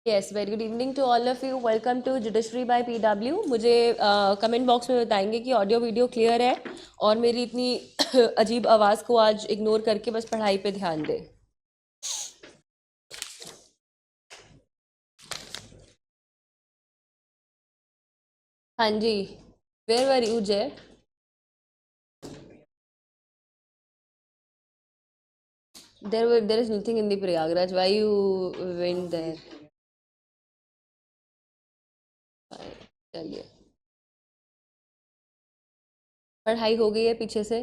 Yes, very good evening to all of you. Welcome to judiciary by PW. मुझे comment box में बताएंगे कि audio video clear है और मेरी इतनी अजीब आवाज़ को आज इग्नोर करके बस पढ़ाई पे ध्यान दें। हाँ जी, where were you Jay? There is nothing in the Prayagraj, why you went there? चलिए, पढ़ाई हो गई है पीछे से।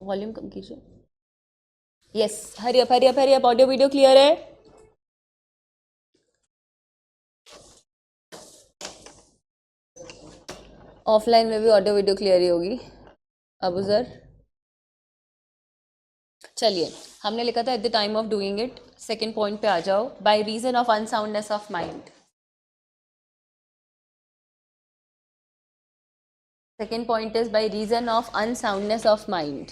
वॉल्यूम कम कीजिए। Yes, hurry up hurry up hurry up, audio video clear है? ऑफलाइन में भी ऑडियो वीडियो क्लियर ही होगी अबू सर। चलिए, हमने लिखा था at the time of doing it. Second point पे आ जाओ। By reason of unsoundness of mind. Second point is by reason of unsoundness of mind.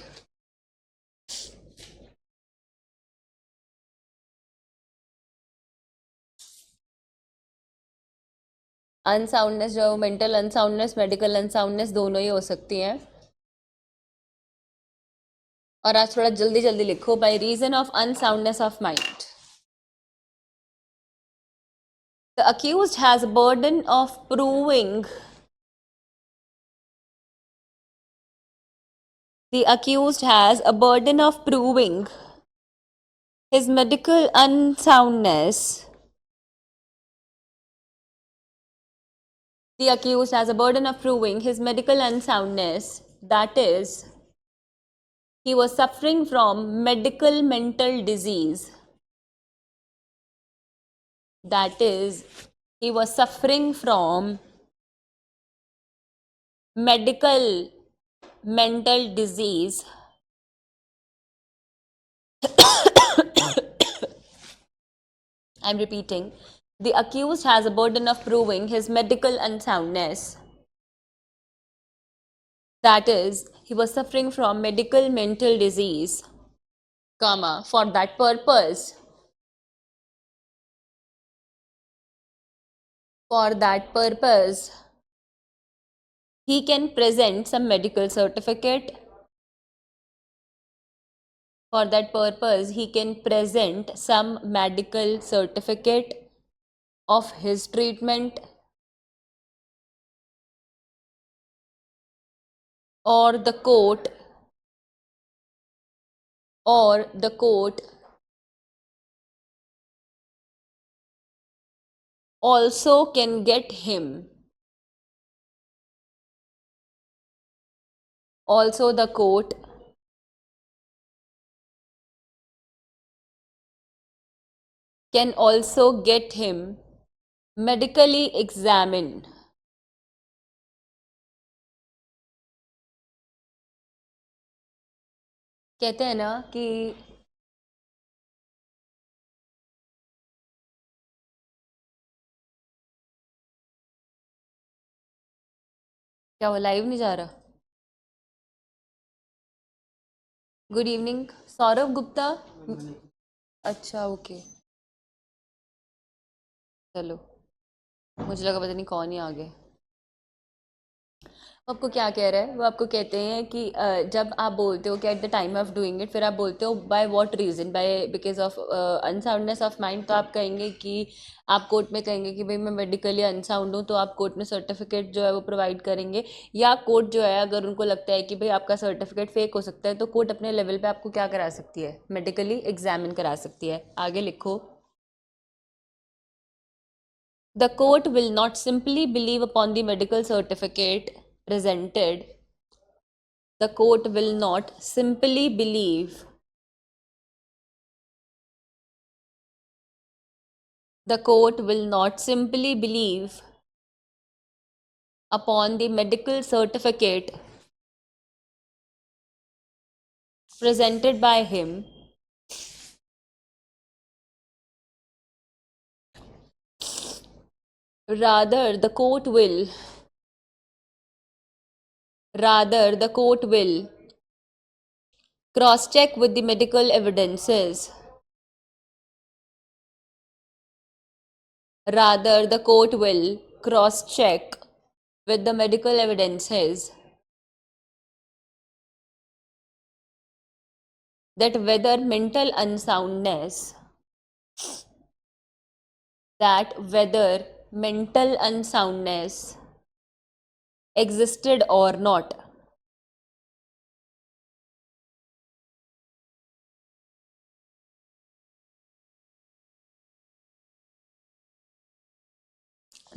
Unsoundness जो मेंटल अनसाउंडनेस, मेडिकल अनसाउंडनेस दोनों ही हो सकती हैं। और आज थोड़ा जल्दी जल्दी लिखो। By reason of unsoundness of mind, the accused has a burden of proving the accused has a burden of proving his medical unsoundness. The accused has a burden of proving his medical unsoundness, that is, he was suffering from medical mental disease. That is, he was suffering from medical mental disease. I'm repeating. The accused has a burden of proving his medical unsoundness. That is, he was suffering from medical mental disease, comma, for that purpose, he can present some medical certificate. For that purpose, he can present some medical certificate of his treatment, or the court also can get him. Also, the court can also get him medically examined. कहते हैं ना कि क्या वो live नहीं जा रहा? Good evening Saurabh Gupta. अच्छा, ओके, चलो, मुझे लगा पता नहीं कौन ही आ गए। वो आपको क्या कह रहा है? वो आपको कहते हैं कि जब आप बोलते हो कि at the time of doing it, फिर आप बोलते हो by what reason, by because of unsoundness of mind, तो आप कहेंगे कि आप कोर्ट में कहेंगे कि भाई मैं मेडिकली अनसाउंड हूँ, तो आप कोर्ट में सर्टिफिकेट जो है वो प्रोवाइड करेंगे। या कोर्ट जो है, अगर उनको लगता है कि भाई आपका सर्टिफिकेट फेक हो सकता है, तो कोर्ट अपने लेवल पे आपको क्या करा सकती है? मेडिकली एग्जामिन करा सकती है। आगे लिखो। The court will not simply believe upon the medical certificate presented. The court will not simply believe. The court will not simply believe upon the medical certificate presented by him. Rather, the court will cross check with the medical evidences. Rather, the court will cross check with the medical evidences that whether mental unsoundness existed or not.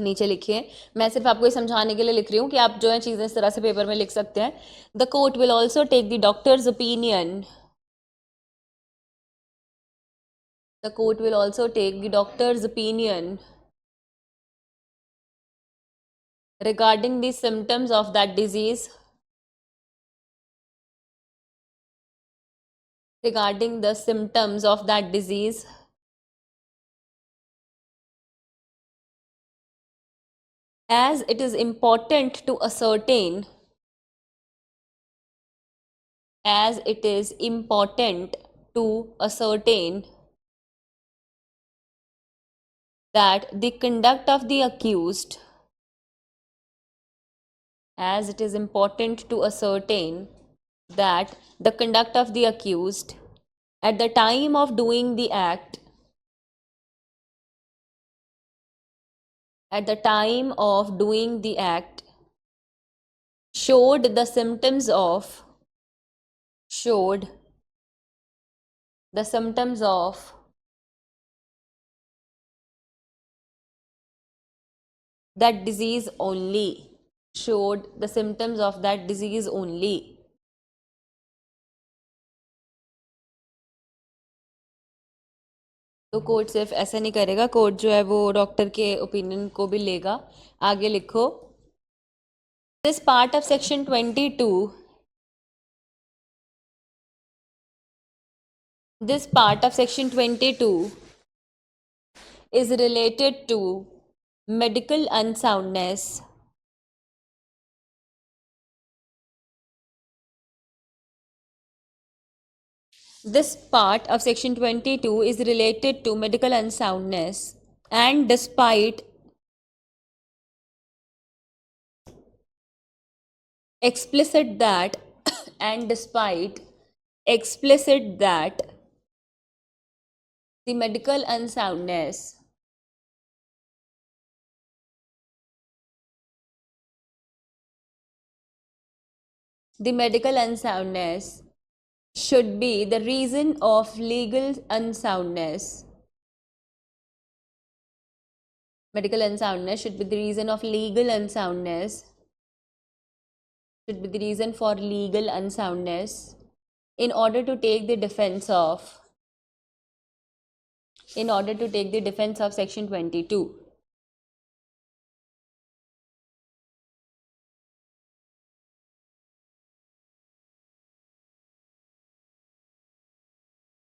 नीचे लिखिए, मैं सिर्फ आपको ये समझाने के लिए लिख रही हूँ कि आप जो है चीज़ें इस तरह से पेपर में लिख सकते हैं. The court will also take the doctor's opinion. The court will also take the doctor's opinion regarding the symptoms of that disease, as it is important to ascertain that the conduct of the accused at the time of doing the act showed the symptoms of that disease only. तो court सिर्फ ऐसा नहीं करेगा, court जो है वो doctor के opinion को भी लेगा. आगे लिखो, this part of section 22 is related to medical unsoundness. This part of section 22 is related to medical unsoundness, and despite explicit that the medical unsoundness should be the reason of legal unsoundness. Medical unsoundness should be the reason of legal unsoundness. In order to take the defense of section 22.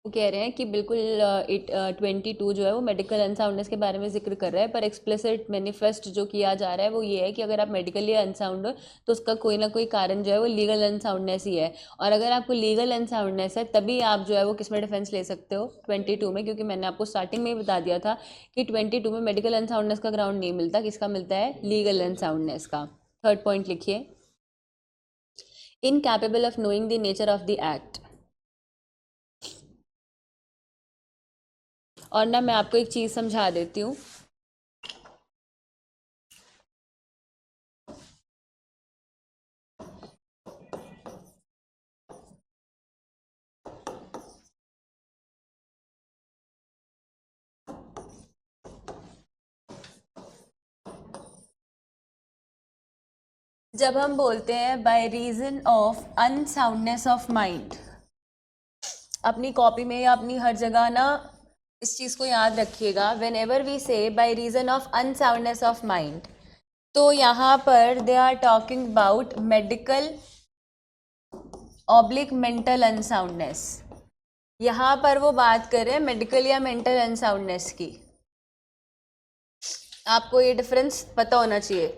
वो कह रहे हैं कि बिल्कुल 22 जो है वो medical unsoundness के बारे में जिक्र कर रहा है, पर एक्सप्लिसिट मैनिफेस्ट जो किया जा रहा है वो ये है कि अगर आप मेडिकली अनसाउंड हो तो उसका कोई ना कोई कारण जो है वो लीगल अनसाउंडनेस ही है. और अगर आपको लीगल अनसाउंडनेस है तभी आप जो है वो किस में डिफेंस ले सकते हो, 22 में, क्योंकि मैंने आपको स्टार्टिंग में ही बता दिया था कि 22 में मेडिकल अनसाउंडनेस का ग्राउंड नहीं मिलता, किसका मिलता है, लीगल अनसाउंडनेस का. थर्ड पॉइंट लिखिए, incapable of knowing the nature of the act. और ना मैं आपको एक चीज़ समझा देती हूँ. जब हम बोलते हैं by reason of unsoundness of mind, अपनी कॉपी में या अपनी हर जगह ना इस चीज़ को याद रखिएगा, whenever we say by reason of unsoundness of mind, तो यहाँ पर they are talking about medical oblique mental unsoundness. यहाँ पर वो बात कर रहे हैं मेडिकल या मेंटल अनसाउंडनेस की. आपको ये डिफरेंस पता होना चाहिए.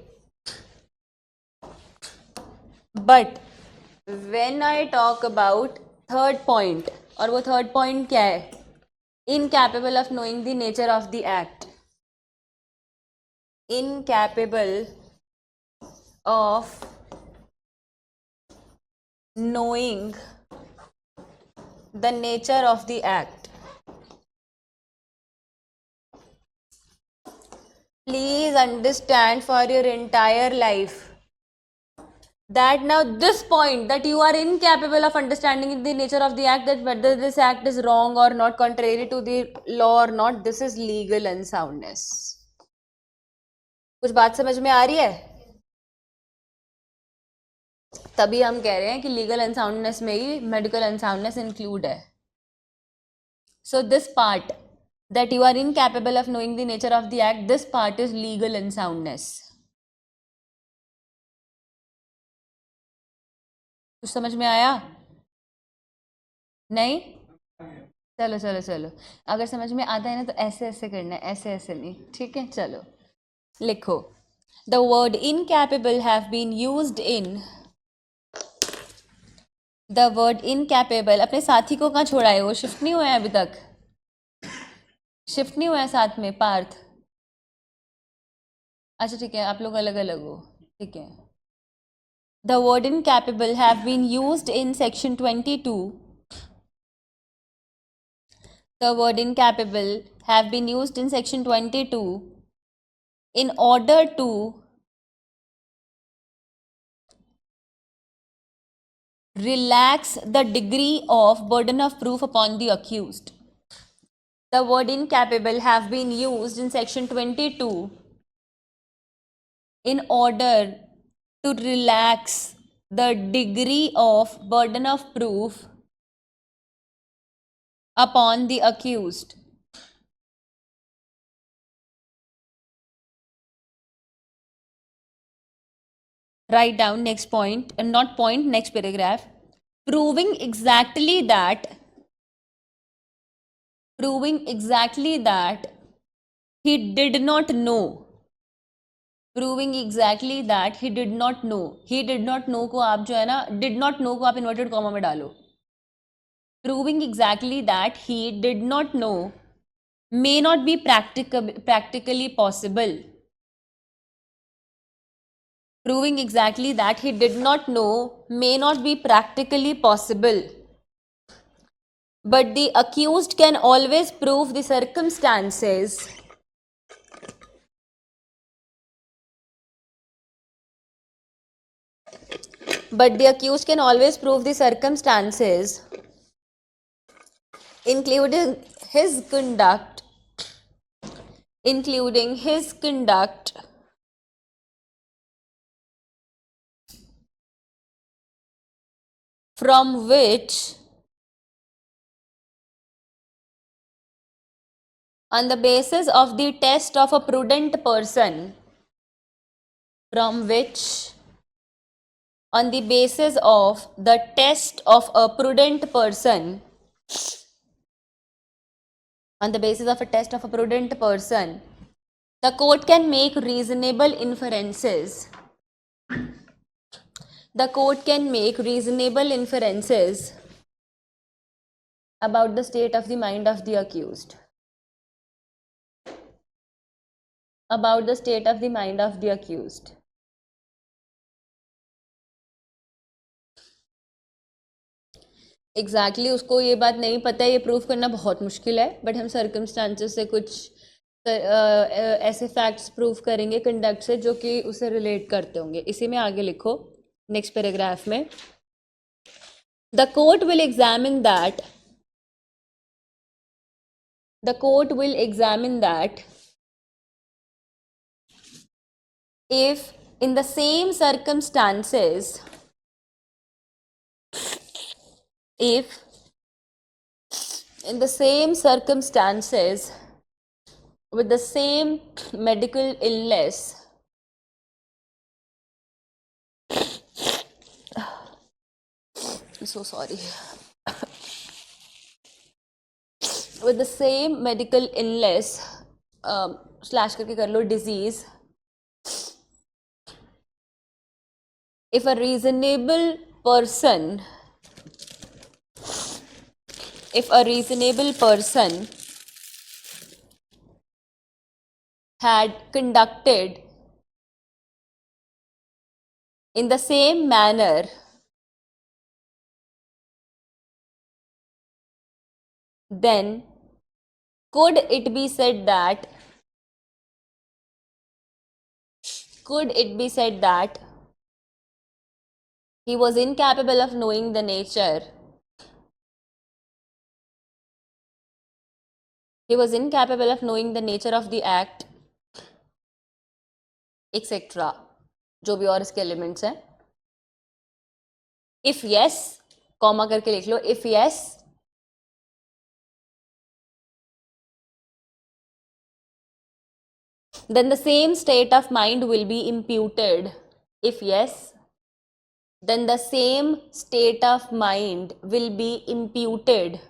But when I talk about third point, और वो थर्ड पॉइंट क्या है? Incapable of knowing the nature of the act, incapable of knowing the nature of the act. Please understand for your entire life that now this point, that you are incapable of understanding the nature of the act, that whether this act is wrong or not, contrary to the law or not, this is legal unsoundness. कुछ बात समझ में आ रही है? तभी हम कह रहे हैं कि लीगल अनसाउंडनेस में ही मेडिकल अनसाउंडनेस इंक्लूड है. So this part, that you are incapable of knowing the nature of the act, this part is legal unsoundness. कुछ समझ में आया? नहीं? चलो चलो चलो, अगर समझ में आता है ना तो ऐसे ऐसे करना है, ऐसे ऐसे नहीं. ठीक है, चलो लिखो. The word incapable have been used in, the word incapable. अपने साथी को कहाँ छोड़ा है? वो शिफ्ट नहीं हुआ है अभी तक? शिफ्ट नहीं हुआ है साथ में पार्थ? अच्छा ठीक है, आप लोग अलग अलग हो. ठीक है. The word incapable have been used in section 22. The word incapable have been used in section 22 in order to relax the degree of burden of proof upon the accused. The word incapable have been used in section 22 in order to relax the degree of burden of proof upon the accused. Write down next point, not point, next paragraph. Proving exactly that he did not know. Proving exactly that he did not know. He did not know को आप जो है ना, did not know को आप inverted comma में डालो. Proving exactly that he did not know may not be practically possible. Proving exactly that he did not know may not be practically possible. But the accused can always prove the circumstances including his conduct from which, on the basis of the test of a prudent person, on the basis of the test of a prudent person, the court can make reasonable inferences. About the state of the mind of the accused. Exactly उसको ये बात नहीं पता है, ये proof करना बहुत मुश्किल है, बट हम सर्कमस्टांसेस से कुछ ऐसे फैक्ट्स प्रूफ करेंगे कंडक्ट से जो कि उसे रिलेट करते होंगे. इसी में आगे लिखो नेक्स्ट पैराग्राफ में. The court will examine that if in the same circumstances with the same medical illness, I'm so sorry, with the same medical illness slash करके कर लो disease, if a reasonable person if a reasonable person had conducted in the same manner then could it be said that he was incapable of knowing the nature of the act etc. जो भी और इसके elements हैं. If yes comma करके लिख लो. If yes then the same state of mind will be imputed. If yes, then the same state of mind will be imputed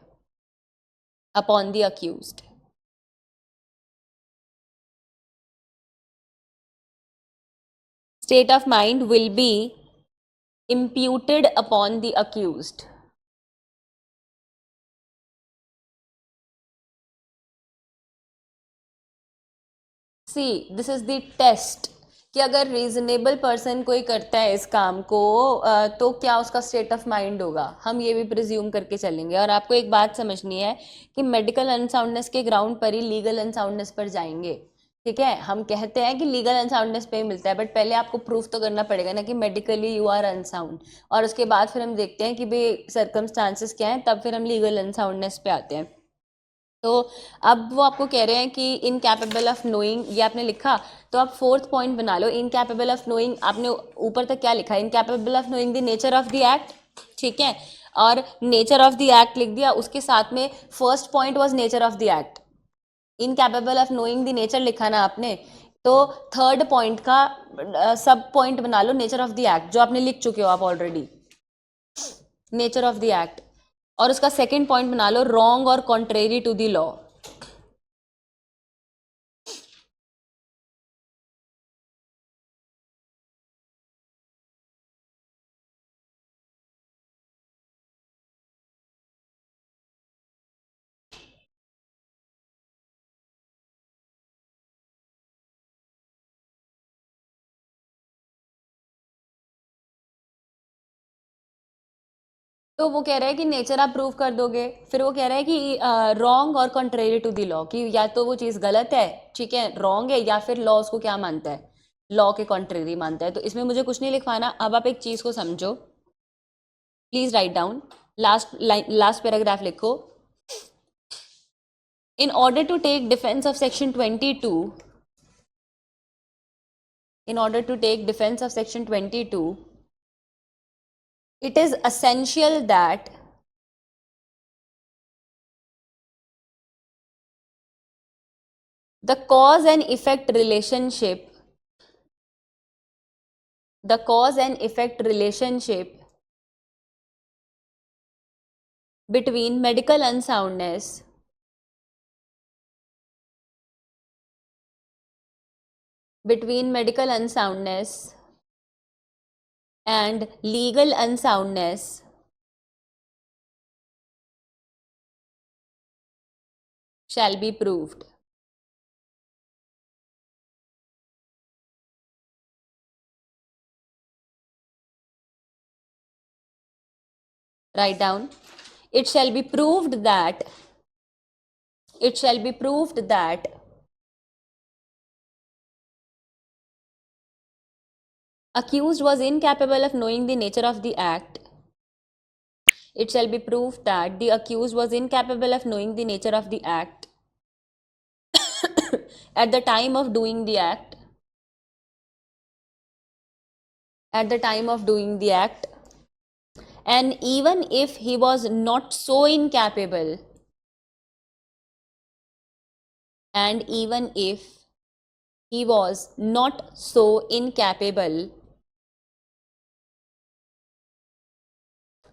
upon the accused. State of mind will be imputed upon the accused. See, this is the test कि अगर reasonable person कोई करता है इस काम को तो क्या उसका स्टेट ऑफ माइंड होगा. हम ये भी प्रिज्यूम करके चलेंगे. और आपको एक बात समझनी है कि मेडिकल अनसाउंडनेस के ग्राउंड पर ही लीगल अनसाउंडनेस पर जाएंगे. ठीक है, हम कहते हैं कि लीगल अनसाउंडनेस पे ही मिलता है, बट पहले आपको प्रूफ तो करना पड़ेगा ना कि मेडिकली यू आर अनसाउंड. और उसके बाद फिर हम देखते हैं कि भाई सर्कमस्टांसेस क्या हैं, तब फिर हम लीगल अनसाउंडनेस पे आते हैं. तो अब वो आपको कह रहे हैं कि इनकैपेबल ऑफ नोइंग, ये आपने लिखा तो आप फोर्थ पॉइंट बना लो. इनकैपेबल ऑफ नोइंग आपने ऊपर तक क्या लिखा है, incapable of knowing the nature of the act. ठीक है, और नेचर ऑफ द एक्ट लिख दिया. उसके साथ में first point was nature of the act. Incapable of knowing the nature लिखा ना आपने, तो थर्ड पॉइंट का सब पॉइंट बना लो नेचर ऑफ द एक्ट, जो आपने लिख चुके हो आप already, nature of the act. और उसका सेकेंड पॉइंट बना लो रॉन्ग और कॉन्ट्रेरी टू द लॉ. तो वो कह रहा है कि नेचर आप प्रूव कर दोगे. फिर वो कह रहा है कि रॉन्ग और कॉन्ट्रेरी टू दी लॉ, कि या तो वो चीज़ गलत है, ठीक है, रॉन्ग है, या फिर लॉ उसको क्या मानता है, लॉ के कॉन्ट्रेरी मानता है. तो इसमें मुझे कुछ नहीं लिखवाना. अब आप एक चीज़ को समझो, please write down. Last line, last paragraph लिखो. In order to take defence of section 22, in order to take defense of section 22, it is essential that the cause and effect relationship between medical unsoundness and legal unsoundness shall be proved. Write down. It shall be proved that accused was incapable of knowing the nature of the act. It shall be proved that the accused was incapable of knowing the nature of the act at the time of doing the act. And even if he was not so incapable,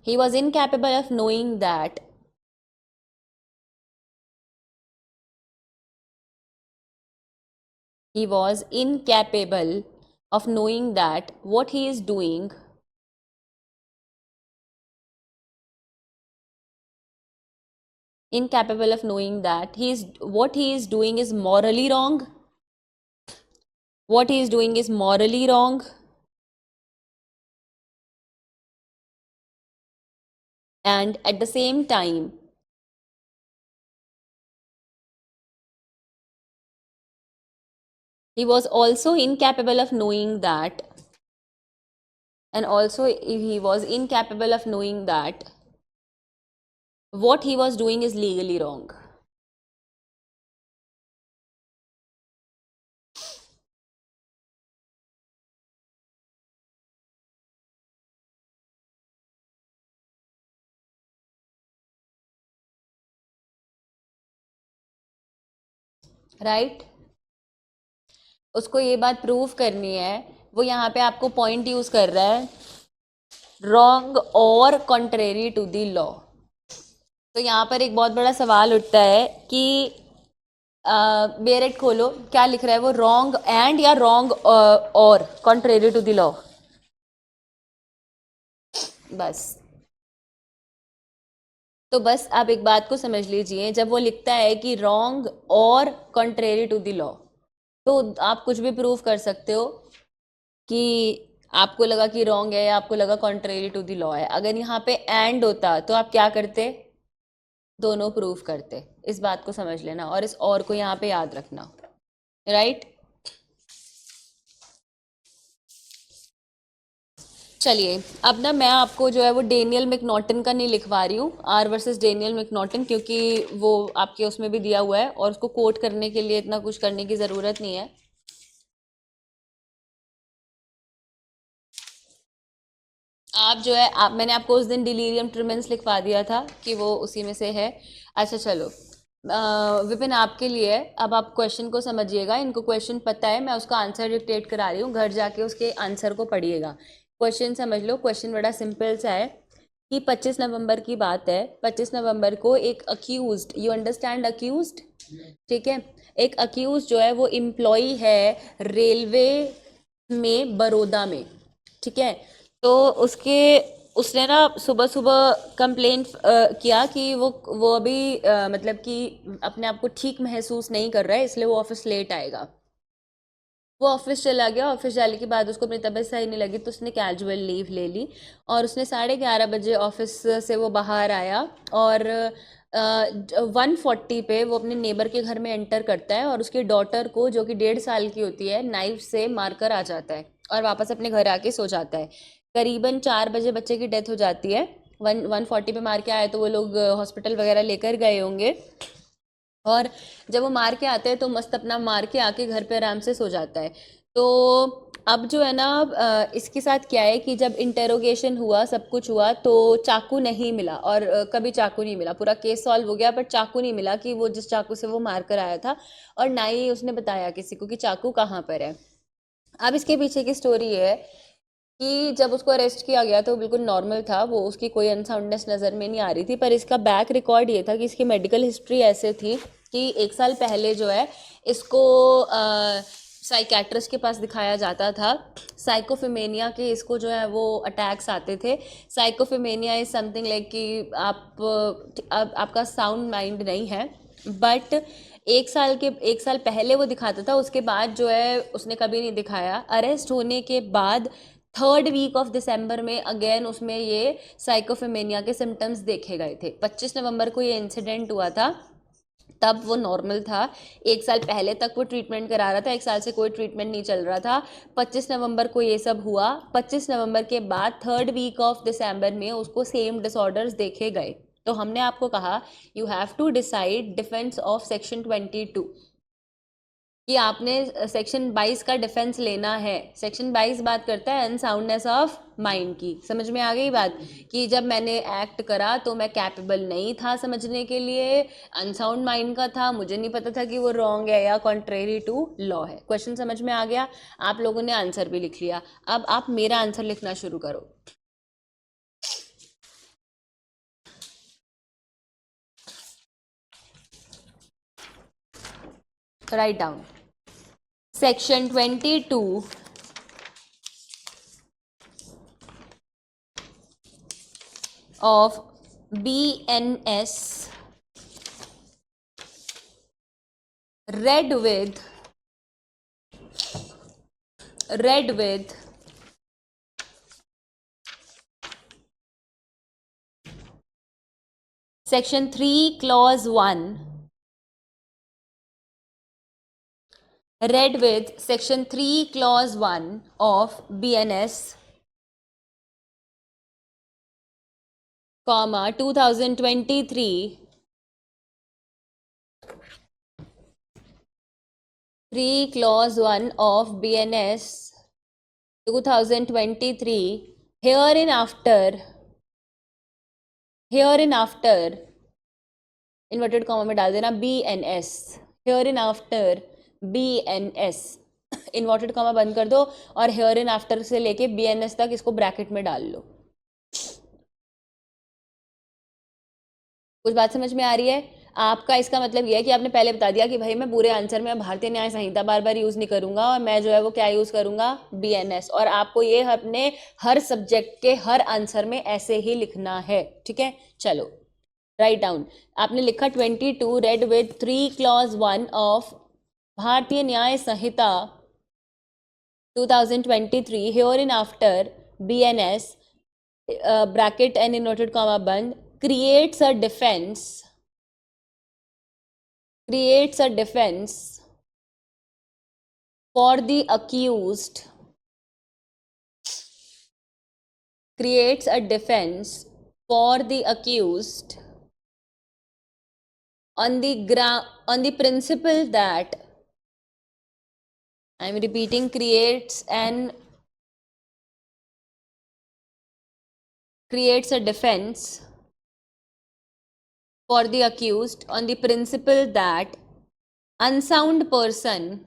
he was incapable of knowing that what he is doing incapable of knowing that what he is doing is morally wrong. What he is doing is morally wrong, and at the same time, he was also incapable of knowing that, and also he was incapable of knowing that what he was doing is legally wrong. Right? उसको ये बात prove करनी है, वो यहाँ पे आपको point use कर रहा है, रॉन्ग और कॉन्ट्रेरी टू द लॉ। तो यहाँ पर एक बहुत बड़ा सवाल उठता है कि बेरेट खोलो, क्या लिख रहा है वो, रॉन्ग एंड या रॉन्ग और कॉन्ट्रेरी टू द लॉ। बस, तो बस आप एक बात को समझ लीजिए, जब वो लिखता है कि रॉन्ग और कॉन्ट्रेरी टू द लॉ, तो आप कुछ भी प्रूव कर सकते हो कि आपको लगा कि रॉन्ग है या आपको लगा कॉन्ट्रेरी टू द लॉ है। अगर यहाँ पे एंड होता तो आप क्या करते, दोनों प्रूव करते। इस बात को समझ लेना और इस और को यहाँ पे याद रखना। राइट? चलिए, अब ना मैं आपको जो है वो डेनियल मैकनॉटन का नहीं लिखवा रही हूँ, आर वर्सेस डेनियल मैकनॉटन, क्योंकि वो आपके उसमें भी दिया हुआ है और उसको कोट करने के लिए इतना कुछ करने की ज़रूरत नहीं है। आप जो है, आप मैंने आपको उस दिन डिलीरियम ट्रिमेंस लिखवा दिया था कि वो उसी में से है। अच्छा चलो, विपिन आपके लिए है, अब आप क्वेश्चन को समझिएगा, इनको क्वेश्चन पता है, मैं उसका आंसर डिक्टेट करा रही हूँ, घर जाके उसके आंसर को पढ़िएगा। क्वेश्चन समझ लो, क्वेश्चन बड़ा सिंपल सा है कि 25 नवंबर की बात है, 25 नवंबर को एक अक्यूज्ड, यू अंडरस्टैंड अक्यूज्ड, ठीक है, एक अक्यूज जो है वो एम्प्लॉई है रेलवे में, बड़ौदा में, ठीक है। तो उसके उसने ना सुबह सुबह कंप्लेंट किया कि वो अभी मतलब कि अपने आप को ठीक महसूस नहीं कर रहा है, इसलिए वो ऑफिस लेट आएगा। वो ऑफिस चला गया, ऑफिस जाने के बाद उसको अपनी तबीयत सही नहीं लगी तो उसने कैजुअल लीव ले ली, और उसने 11:30 बजे ऑफिस से वो बाहर आया, और 1:40 पे वो अपने नेबर के घर में एंटर करता है और उसकी डॉटर को, जो कि 1.5 साल की होती है, नाइफ से मारकर आ जाता है और वापस अपने घर आके सो जाता है। करीबन 4 बजे बच्चे की डेथ हो जाती है। 140 पे मार के आए तो वो लोग हॉस्पिटल वगैरह लेकर गए होंगे, और जब वो मार के आते हैं तो मस्त अपना मार के आके घर पे आराम से सो जाता है। तो अब जो है ना, इसके साथ क्या है कि जब इंटेरोगेशन हुआ, सब कुछ हुआ, तो चाकू नहीं मिला, और कभी चाकू नहीं मिला, पूरा केस सॉल्व हो गया, बट चाकू नहीं मिला कि वो जिस चाकू से वो मार कर आया था, और ना ही उसने बताया किसी को कि चाकू कहाँ पर है। अब इसके पीछे की स्टोरी ये है कि जब उसको अरेस्ट किया गया तो वो बिल्कुल नॉर्मल था, वो उसकी कोई अनसाउंडनेस नज़र में नहीं आ रही थी, पर इसका बैक रिकॉर्ड ये था कि इसकी मेडिकल हिस्ट्री ऐसे थी कि 1 साल पहले जो है इसको साइकेट्रिस्ट के पास दिखाया जाता था। साइकोफिमेनिया के इसको जो है वो अटैक्स आते थे। साइकोफिमेनिया इज़ समथिंग लाइक कि आपका साउंड माइंड नहीं है, बट 1 साल पहले वो दिखाता था, उसके बाद जो है उसने कभी नहीं दिखाया। अरेस्ट होने के बाद 3rd वीक ऑफ दिसंबर में अगेन उसमें ये साइकोफेमेनिया के सिम्टम्स देखे गए थे। 25 नवंबर को ये इंसिडेंट हुआ था, तब वो नॉर्मल था। 1 साल पहले तक वो ट्रीटमेंट करा रहा था, 1 साल से कोई ट्रीटमेंट नहीं चल रहा था। 25 नवंबर को ये सब हुआ। 25 नवंबर के बाद 3rd वीक ऑफ दिसंबर में उसको सेम डिसऑर्डर्स देखे गए। तो हमने आपको कहा you have to decide defence of section 22, कि आपने सेक्शन 22 का डिफेंस लेना है। सेक्शन 22 बात करता है अनसाउंडनेस ऑफ माइंड की। समझ में आ गई बात, कि जब मैंने एक्ट करा तो मैं कैपेबल नहीं था समझने के लिए, अनसाउंड माइंड का था, मुझे नहीं पता था कि वो रॉन्ग है या कॉन्ट्रेरी टू लॉ है। क्वेश्चन समझ में आ गया? आप लोगों ने आंसर भी लिख लिया, अब आप मेरा आंसर लिखना शुरू करो। Write down. Section 22 of BNS read with section 3 clause 1, read with section 3 clause 1 of BNS, comma 2023 3 clause 1 of BNS 2023 hereinafter inverted comma में डाल देना BNS, hereinafter BNS, inverted comma बंद कर दो और hereinafter से लेके BNS तक इसको ब्रैकेट में डाल लो। कुछ बात समझ में आ रही है? आपका इसका मतलब यह है कि आपने पहले बता दिया कि भाई मैं पूरे आंसर में भारतीय न्याय संहिता बार बार यूज नहीं करूंगा और मैं जो है वो क्या यूज करूंगा, BNS, और आपको ये अपने हर सब्जेक्ट के हर आंसर में ऐसे ही लिखना है। ठीक है, चलो राइट डाउन। आपने लिखा 22 रेड विद 3 क्लॉज 1 ऑफ भारतीय न्याय संहिता 2023 here in after BNS bracket and inverted comma बंद creates a defense for the accused on the principle that, I am repeating, creates a defense for the accused on the principle that unsound person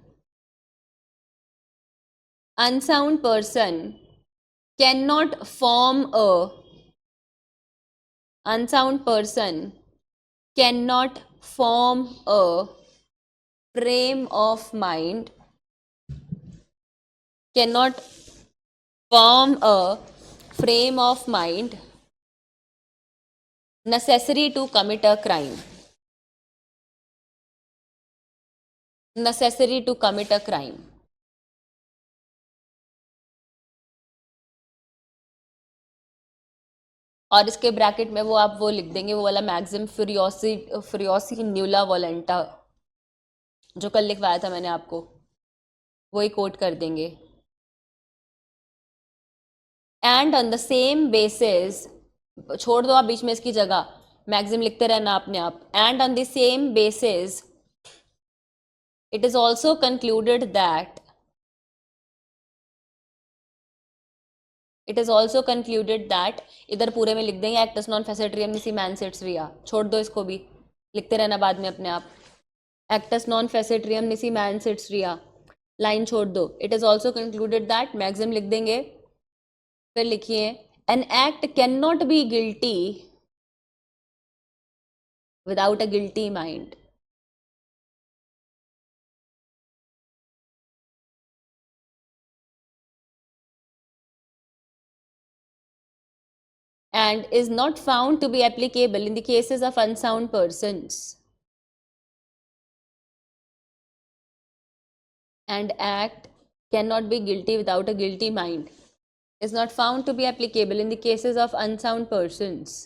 cannot form a frame of mind necessary to commit a crime. और इसके bracket में वो आप वो लिख देंगे, वो वाला मैक्सिम फ्यूरियोसी न्यूला वोलेंटा जो कल लिखवाया था मैंने आपको, वही कोट कर देंगे। And on the same basis, छोड़ दो आप बीच में इसकी जगह, मैक्सिम लिखते रहना अपने आप। And on the same basis it is also concluded that इधर पूरे में लिख देंगे acts non facit reum nisi mens sit रिया, छोड़ दो इसको भी, लिखते रहना बाद में अपने आप, actus non facit reum nisi mens sit rea, line छोड़ दो। It is also concluded that, maxim लिख देंगे, फिर लिखिए an act cannot be guilty without a guilty mind. And is not found to be applicable in the cases of unsound persons. And act cannot be guilty without a guilty mind. Is not found to be applicable in the cases of unsound persons.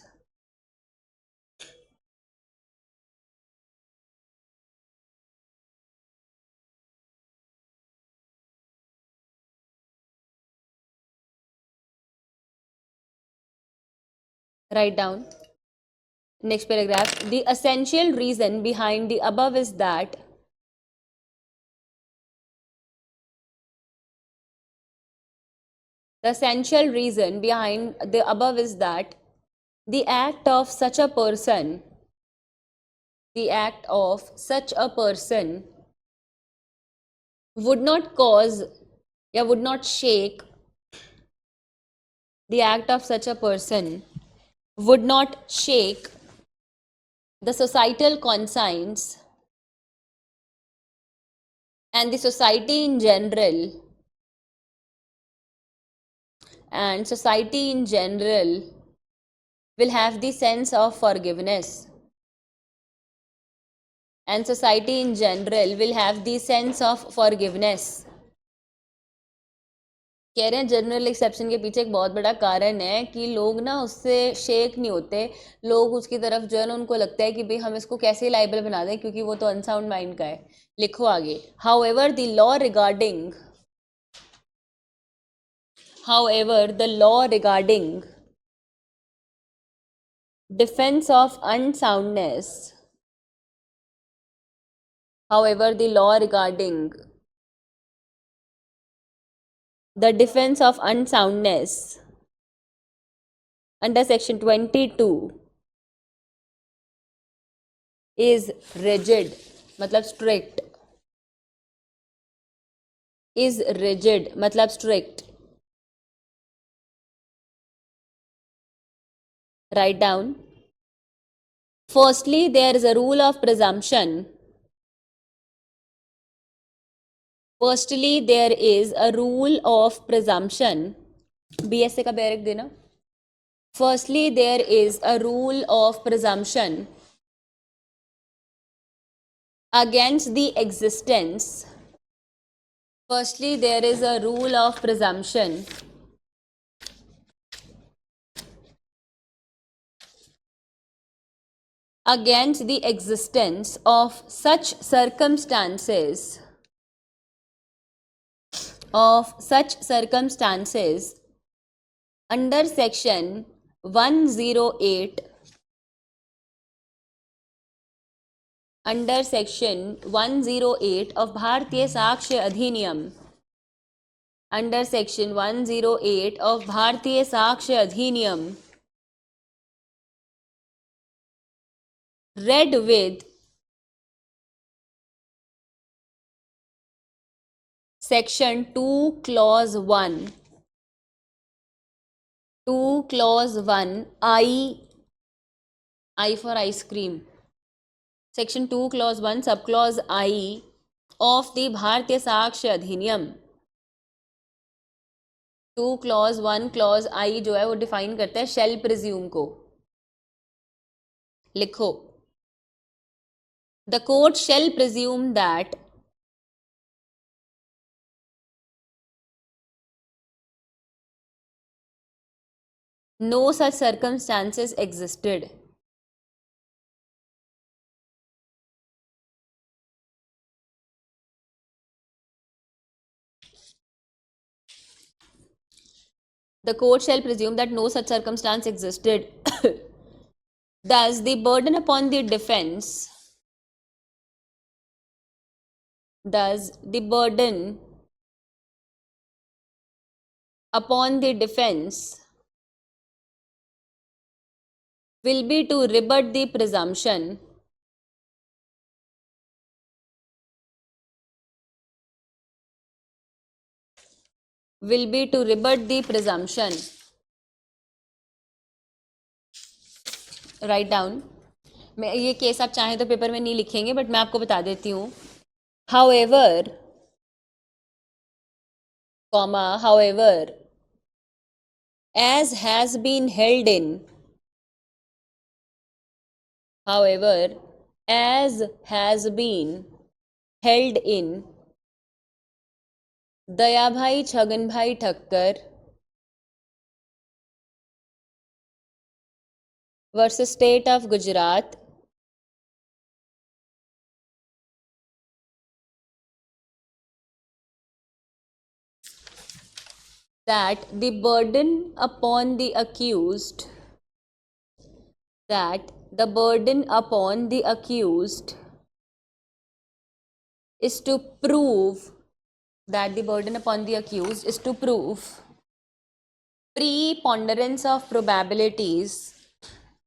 Write down. Next paragraph. The essential reason behind the above is that the act of such a person would not cause, या would not shake, the act of such a person would not shake the societal conscience and the society in general will have the sense of forgiveness. and society in general will have the sense of forgiveness. कह रहे हैं general exception के पीछे एक बहुत बड़ा कारण है कि लोग ना उससे शेक नहीं होते, लोग उसकी तरफ जो है ना उनको लगता है कि भाई हम इसको कैसे लाइबल बना दें क्योंकि वो तो अनसाउंड माइंड का है। लिखो आगे, however the law regarding, however the law regarding defense of unsoundness, however the law regarding the defense of unsoundness under section 22 is rigid, मतलब strict, is rigid मतलब strict, write down. Firstly, there is a rule of presumption. Firstly, there is a rule of presumption. BSA का barrack देना. Firstly, there is a rule of presumption against the existence. Firstly, there is a rule of presumption against the existence of such circumstances, under section 108, under section 108 of Bharatiya Sakshya Adhiniyam, under section 108 of Bharatiya Sakshya Adhiniyam, read with section 2 clause 1, 2 clause 1, I for ice cream, section 2 clause 1 subclause I of the Bharatiya Sakshya Adhiniyam. 2 clause 1 clause I जो है वो define करता है shell presume को. लिखो, the court shall presume that no such circumstances existed. The court shall presume that no such circumstance existed. Thus, the burden upon the defense, thus the burden upon the defense will be to rebut the presumption, will be to rebut the presumption. Write down. मैं ये case आप चाहें तो paper में नहीं लिखेंगे but मैं आपको बता देती हूँ. However, comma, however, as has been held in, however, as has been held in Dayabhai Chhaganbhai Thakkar versus state of Gujarat, that the burden upon the accused, that the burden upon the accused is to prove, that the burden upon the accused is to prove preponderance of probabilities,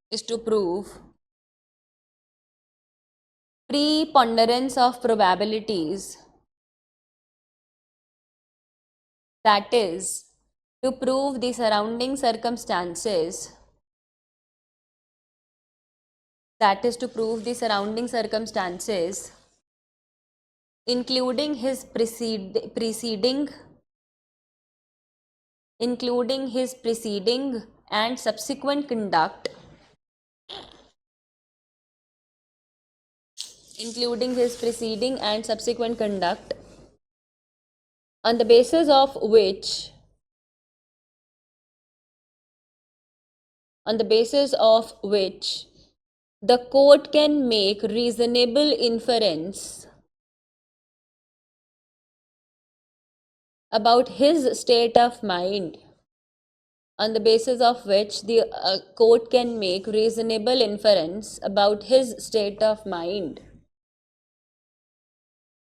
is to prove preponderance of probabilities, that is to prove the surrounding circumstances, that is to prove the surrounding circumstances including his preceding and subsequent conduct including his preceding and subsequent conduct, on the basis of which the court can make reasonable inference about his state of mind, on the basis of which the court can make reasonable inference about his state of mind.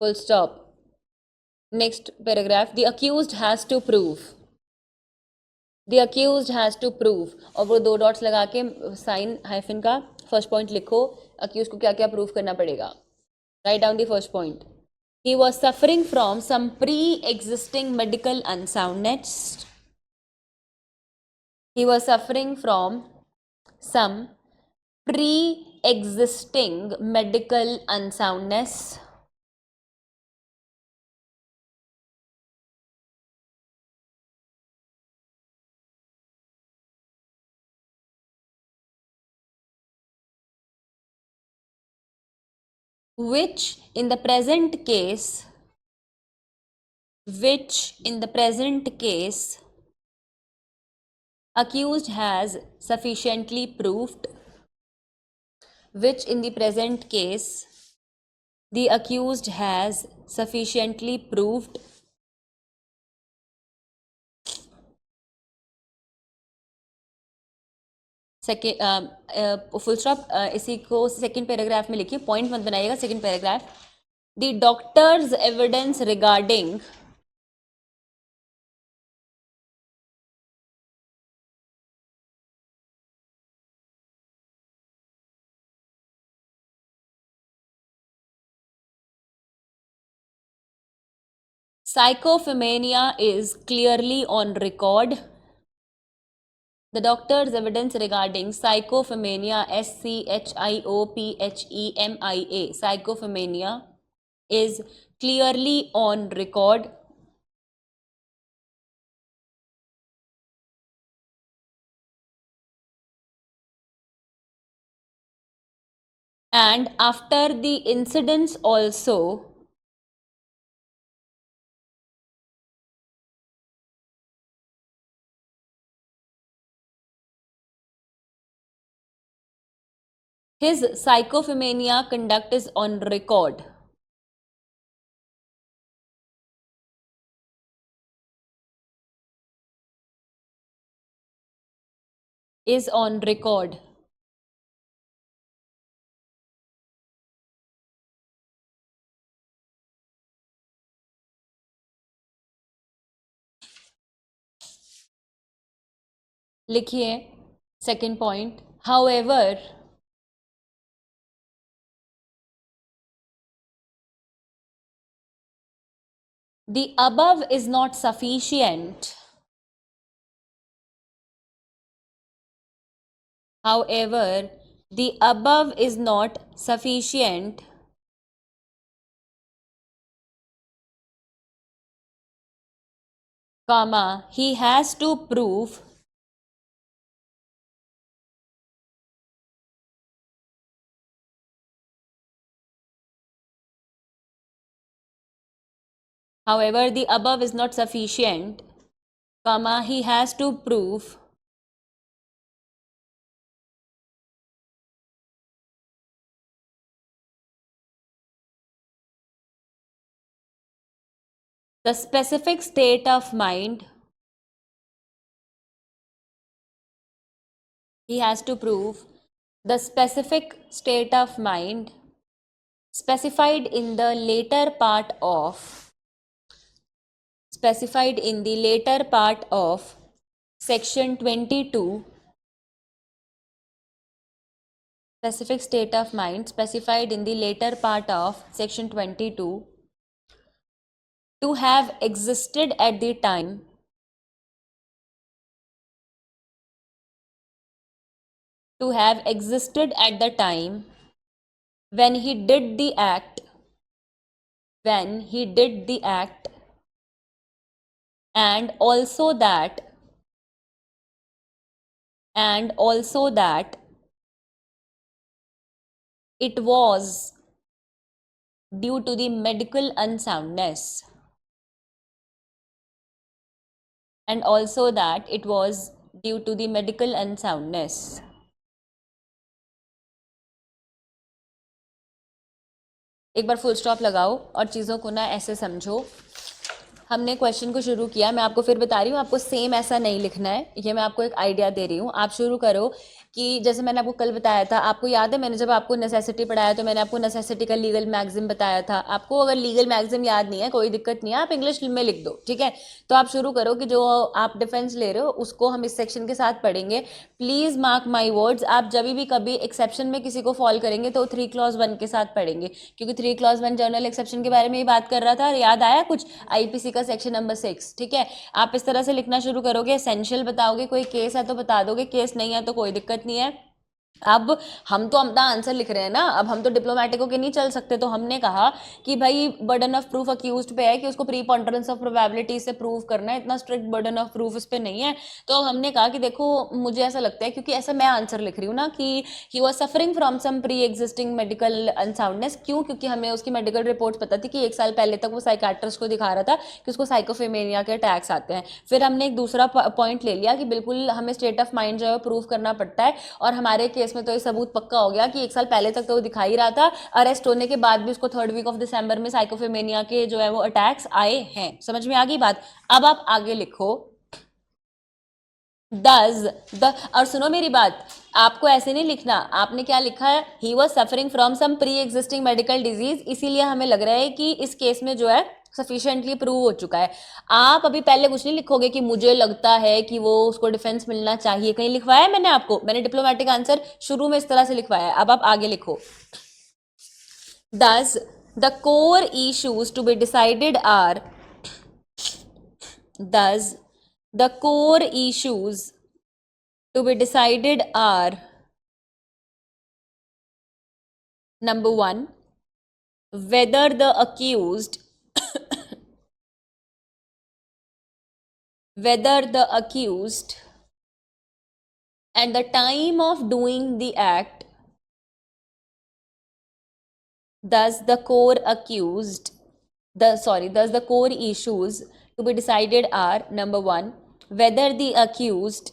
Full stop. Next paragraph, the accused has to prove. The accused has to prove, और वो दो dots लगा के sign hyphen का first point लिखो, accused को क्या क्या प्रूव करना पड़ेगा. Write down the first point. He was suffering from some pre-existing medical unsoundness. He was suffering from some pre-existing medical unsoundness. Which in the present case accused has sufficiently proved. Which in the present case the accused has sufficiently proved. Full stop. इसी को second paragraph में लिखिए, point मत बनाइएगा. Second paragraph, the doctors evidence regarding psychophomania is clearly on record. The doctor's evidence regarding psychophomania, SCHIOPHEMIA, psychophomania is clearly on record. And after the incidents also, his psychophomania conduct is on record. Is on record. लिखिए second point. However, the above is not sufficient. However, the above is not sufficient comma, he has to prove however the above is not sufficient comma, he has to prove the specific state of mind. He has to prove the specific state of mind specified in the later part of section 22. Specific state of mind specified in the later part of section 22 to have existed at the time when he did the act and also that it was due to the medical unsoundness, and also that it was due to the medical unsoundness. एक बार full stop लगाओ और चीज़ों को ना ऐसे समझो। हमने question को शुरू किया, मैं आपको फिर बता रही हूँ, आपको सेम ऐसा नहीं लिखना है, ये मैं आपको एक आइडिया दे रही हूँ। आप शुरू करो कि जैसे मैंने आपको कल बताया था, आपको याद है मैंने जब आपको नेसेसिटी पढ़ाया तो मैंने आपको नेसेसिटी का लीगल मैगजिम बताया था। आपको अगर लीगल मैगजिम याद नहीं है कोई दिक्कत नहीं है, आप इंग्लिश में लिख दो, ठीक है। तो आप शुरू करो कि जो आप डिफेंस ले रहे हो उसको हम इस सेक्शन के साथ पढ़ेंगे। प्लीज मार्क माई वर्ड्स, आप जब भी कभी एक्सेप्शन में किसी को फॉल करेंगे तो 3 क्लॉज 1 के साथ पढ़ेंगे, क्योंकि 3 क्लॉज 1 जर्नल एक्सेप्शन के बारे में ही बात कर रहा था। याद आया कुछ, आईपीसी का सेक्शन नंबर 6, ठीक है। आप इस तरह से लिखना शुरू करोगे, एसेंशियल बताओगे, कोई केस है तो बता दोगे, केस नहीं है तो कोई दिक्कत नहीं है। अब हम तो अपना आंसर लिख रहे हैं ना, अब हम तो डिप्लोमेटिको के नहीं चल सकते, तो हमने कहा कि भाई बर्डन ऑफ प्रूफ अक्यूज्ड पे है कि उसको प्रीपोंटरेंस ऑफ प्रोबेबिलिटी से प्रूव करना है, इतना स्ट्रिक्ट बर्डन ऑफ प्रूफ इस पे नहीं है। तो हमने कहा कि देखो मुझे ऐसा लगता है, क्योंकि ऐसा मैं आंसर लिख रही हूँ ना कि he was suffering from some pre existing medical unsoundness. क्यों? क्योंकि हमें उसकी मेडिकल रिपोर्ट पता थी कि 1 साल पहले तक वो साइकाट्रिस्ट को दिखा रहा था कि उसको साइकोफेमेनिया के अटैक्स आते हैं। फिर हमने एक दूसरा पॉइंट ले लिया कि बिल्कुल हमें स्टेट ऑफ माइंड जो है प्रूव करना पड़ता है, और हमारे केस में तो ये सबूत पक्का हो गया कि 1 साल पहले तक तो वो दिखा ही रहा था, अरेस्ट होने के बाद भी उसको 3rd वीक ऑफ दिसंबर में साइकोफेमेनिया के जो है वो अटैक्स आए हैं। समझ में आ गई बात? अब आप आगे लिखो डज द, और सुनो मेरी बात, आपको ऐसे नहीं लिखना। आपने क्या लिखा है? He was suffering from some pre existing medical disease, इसीलिए हमें लग रहा है कि इस केस में जो है सफिशिएंटली प्रूव हो चुका है। आप अभी पहले कुछ नहीं लिखोगे कि मुझे लगता है कि वो उसको डिफेंस मिलना चाहिए, कहीं लिखवाया है मैंने आपको? मैंने डिप्लोमेटिक आंसर शुरू में इस तरह से लिखवाया है। अब आप आगे लिखो, thus the core issues to be decided are, thus the core issues to be decided are: number 1, whether the accused at the time of doing the act, thus the core issues to be decided are: number 1, whether the accused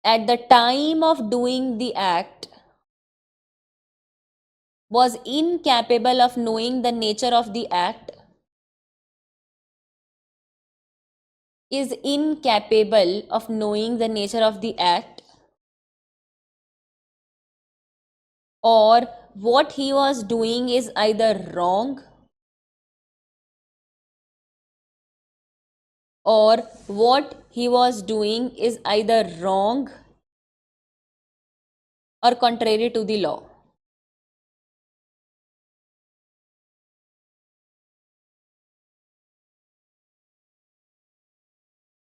at the time of doing the act was incapable of knowing the nature of the act, is incapable of knowing the nature of the act, or what he was doing is either wrong, or what he was doing is either wrong or contrary to the law.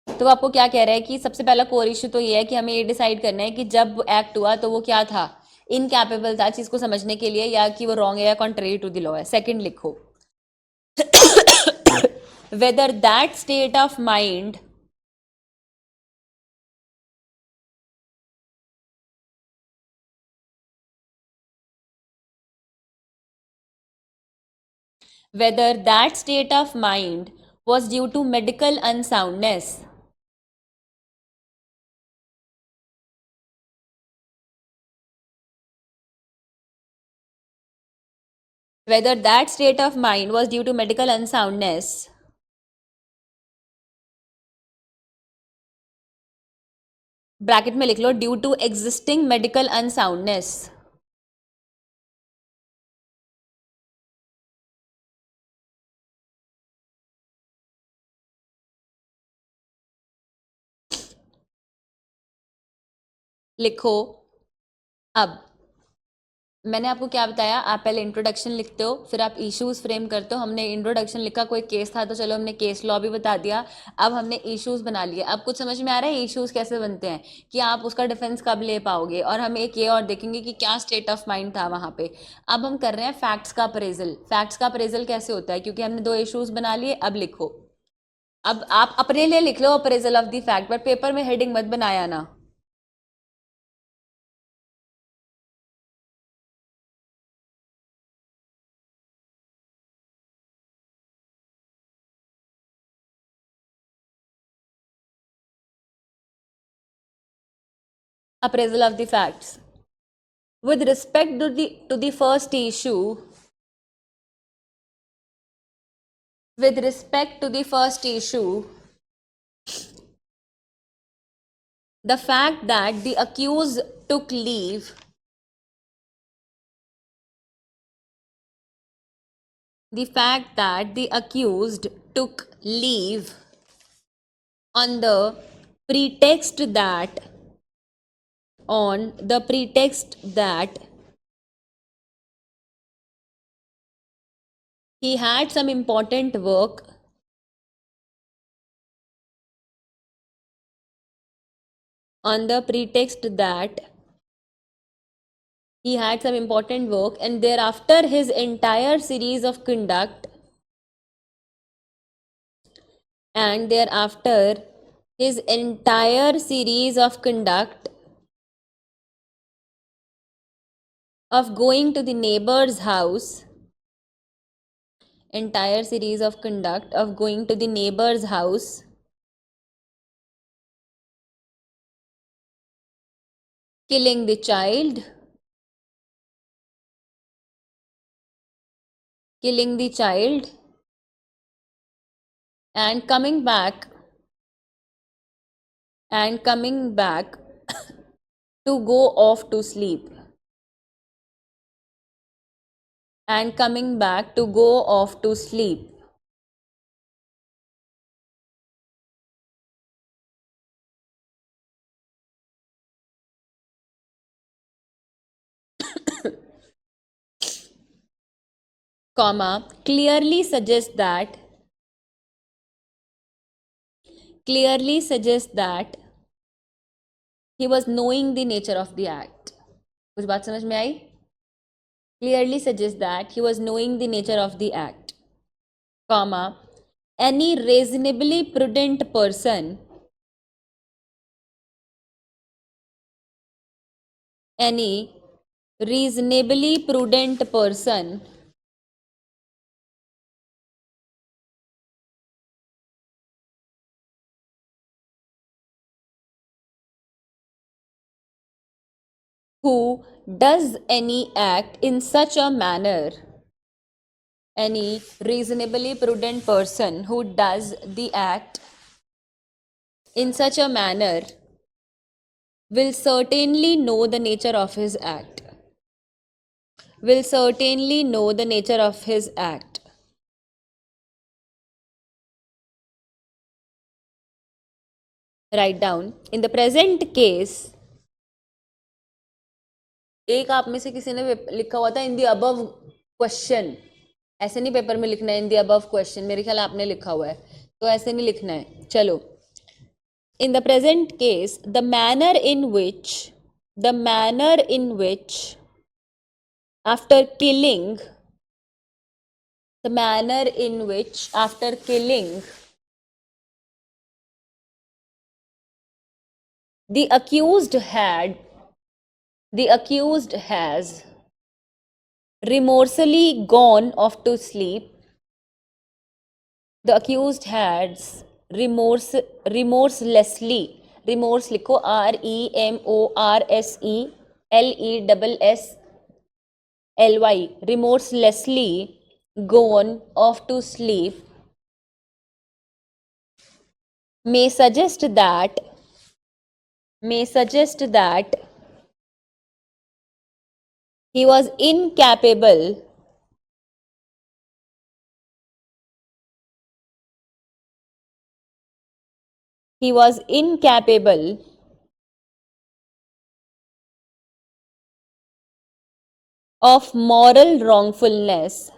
तो आपको क्या कह रहा है कि सबसे पहला core issue तो ये है कि हमें ये डिसाइड करना है कि जब एक्ट हुआ तो वो क्या था, इनकैपेबल था चीज को समझने के लिए, या कि वो रॉन्ग है या कॉन्ट्रेरी टू द लॉ है। सेकंड लिखो, whether that state of mind was due to medical unsoundness, whether that state of mind was due to medical unsoundness, bracket में लिख लो due to existing medical unsoundness, लिखो। अब मैंने आपको क्या बताया, आप पहले इंट्रोडक्शन लिखते हो, फिर आप इश्यूज फ्रेम करते हो। हमने इंट्रोडक्शन लिखा, कोई केस था तो चलो हमने केस लॉ भी बता दिया। अब हमने इश्यूज बना लिए। अब कुछ समझ में आ रहा है इश्यूज कैसे बनते हैं, कि आप उसका डिफेंस कब ले पाओगे, और हम एक ये और देखेंगे कि क्या स्टेट ऑफ माइंड था वहां पे। अब हम कर रहे हैं फैक्ट्स का अप्रेजल। फैक्ट्स का अप्रेजल कैसे होता है, क्योंकि हमने 2 इश्यूज बना लिए। अब लिखो, अब आप अपने लिए लिख लो appraisal of the fact, but paper में हेडिंग मत बनाया ना। Appraisal of the facts. With respect to the first issue, with respect to the first issue, the fact that the accused took leave, the fact that the accused took leave on the pretext that, on the pretext that he had some important work, on the pretext that he had some important work, and thereafter his entire series of conduct, and thereafter his entire series of conduct of going to the neighbor's house, entire series of conduct of going to the neighbor's house, killing the child, killing the child, and coming back to go off to sleep, and coming back to go off to sleep. Comma, clearly suggests that he was knowing the nature of the act. कुछ बात समझ में आई? Clearly suggests that he was knowing the nature of the act. Comma, any reasonably prudent person, any reasonably prudent person who does any act in such a manner, any reasonably prudent person who does the act in such a manner will certainly know the nature of his act, will certainly know the nature of his act. Write down, in the present case, एक आप में से किसी ने लिखा हुआ था in the above question, ऐसे नहीं पेपर में लिखना है इन द अबव क्वेश्चन, मेरे ख्याल आपने लिखा हुआ है, तो ऐसे नहीं लिखना है. चलो, in the present case, the manner in which after killing, the manner in which after killing the accused has remorsefully gone off to sleep, the accused has remorselessly, remorse लिखो REMORSELESSLY, remorselessly gone off to sleep, may suggest that he was incapable of moral wrongfulness,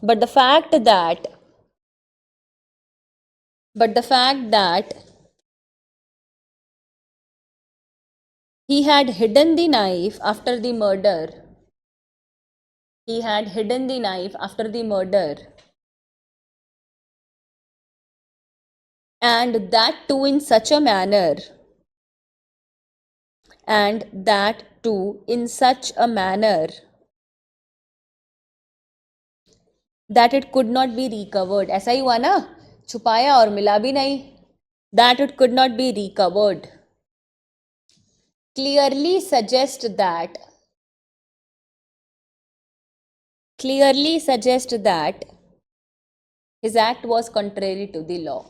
but the fact that he had hidden the knife after the murder, and that too in such a manner, that it could not be recovered, ऐसा ही हुआ ना, छुपाया और मिला भी नहीं, that it could not be recovered, clearly suggest that, clearly suggest that his act was contrary to the law,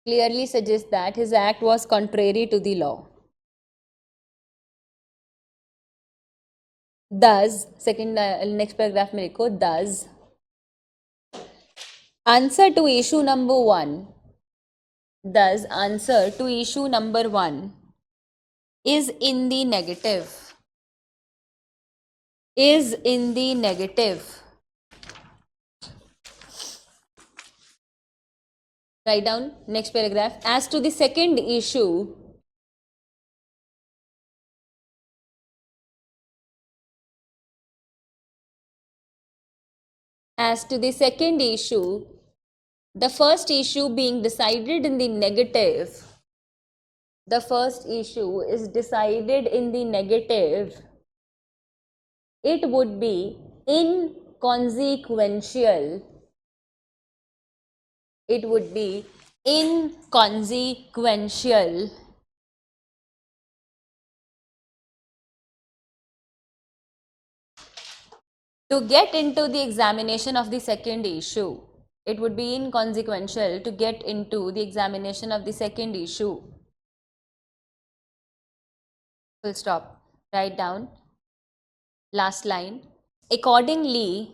clearly suggests that his act was contrary to the law. Thus, second next paragraph में लिखो, thus answer to issue number 1, thus answer to issue number 1 is in the negative, is in the negative. Write down next paragraph. As to the second issue, as to the second issue, the first issue being decided in the negative, the first issue is decided in the negative, it would be inconsequential, it would be inconsequential to get into the examination of the second issue. It would be inconsequential to get into the examination of the second issue. Full stop. Write down. Last line. Accordingly,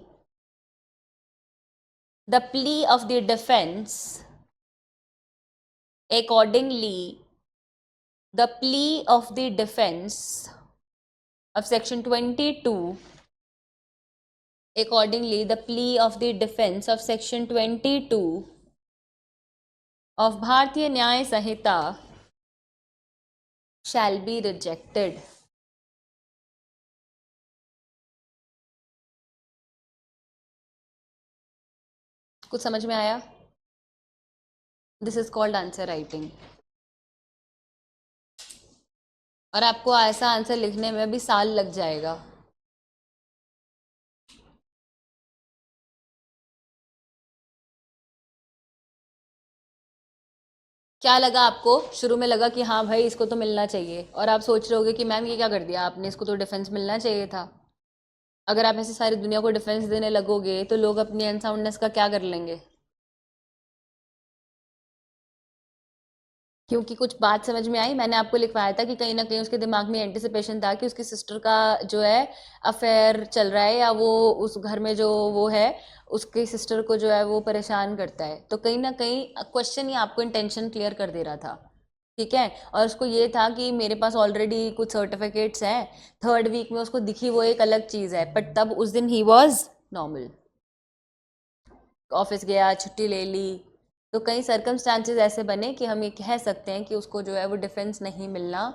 the plea of the defense, accordingly, the plea of the defense of section 22, accordingly, the plea of the defense of section 22 of Bharatiya Nyaya Sanhita shall be rejected. कुछ समझ में आया? This is called answer writing. और आपको ऐसा answer लिखने में भी साल लग जाएगा. क्या लगा आपको? शुरू में लगा कि हाँ भाई इसको तो मिलना चाहिए, और आप सोच रहे होगे कि मैम ये क्या कर दिया आपने, इसको तो डिफेंस मिलना चाहिए था. अगर आप ऐसे सारी दुनिया को डिफेंस देने लगोगे तो लोग अपनी अनसाउंडनेस का क्या कर लेंगे? क्योंकि कुछ बात समझ में आई. मैंने आपको लिखवाया था कि कहीं ना कहीं उसके दिमाग में एंटिसिपेशन था कि उसकी सिस्टर का जो है अफेयर चल रहा है, या वो उस घर में जो वो है उसकी सिस्टर को जो है वो परेशान करता है. तो कहीं ना कहीं क्वेश्चन ही आपको इंटेंशन क्लियर कर दे रहा था. ठीक है. और उसको ये था कि मेरे पास ऑलरेडी कुछ सर्टिफिकेट्स हैं, थर्ड वीक में उसको दिखी वो एक अलग चीज़ है, बट तब उस दिन ही वॉज नॉर्मल, ऑफिस गया, छुट्टी ले ली. तो कई सर्कमस्टांसेस ऐसे बने कि हम ये कह सकते हैं कि उसको जो है वो डिफेंस नहीं मिलना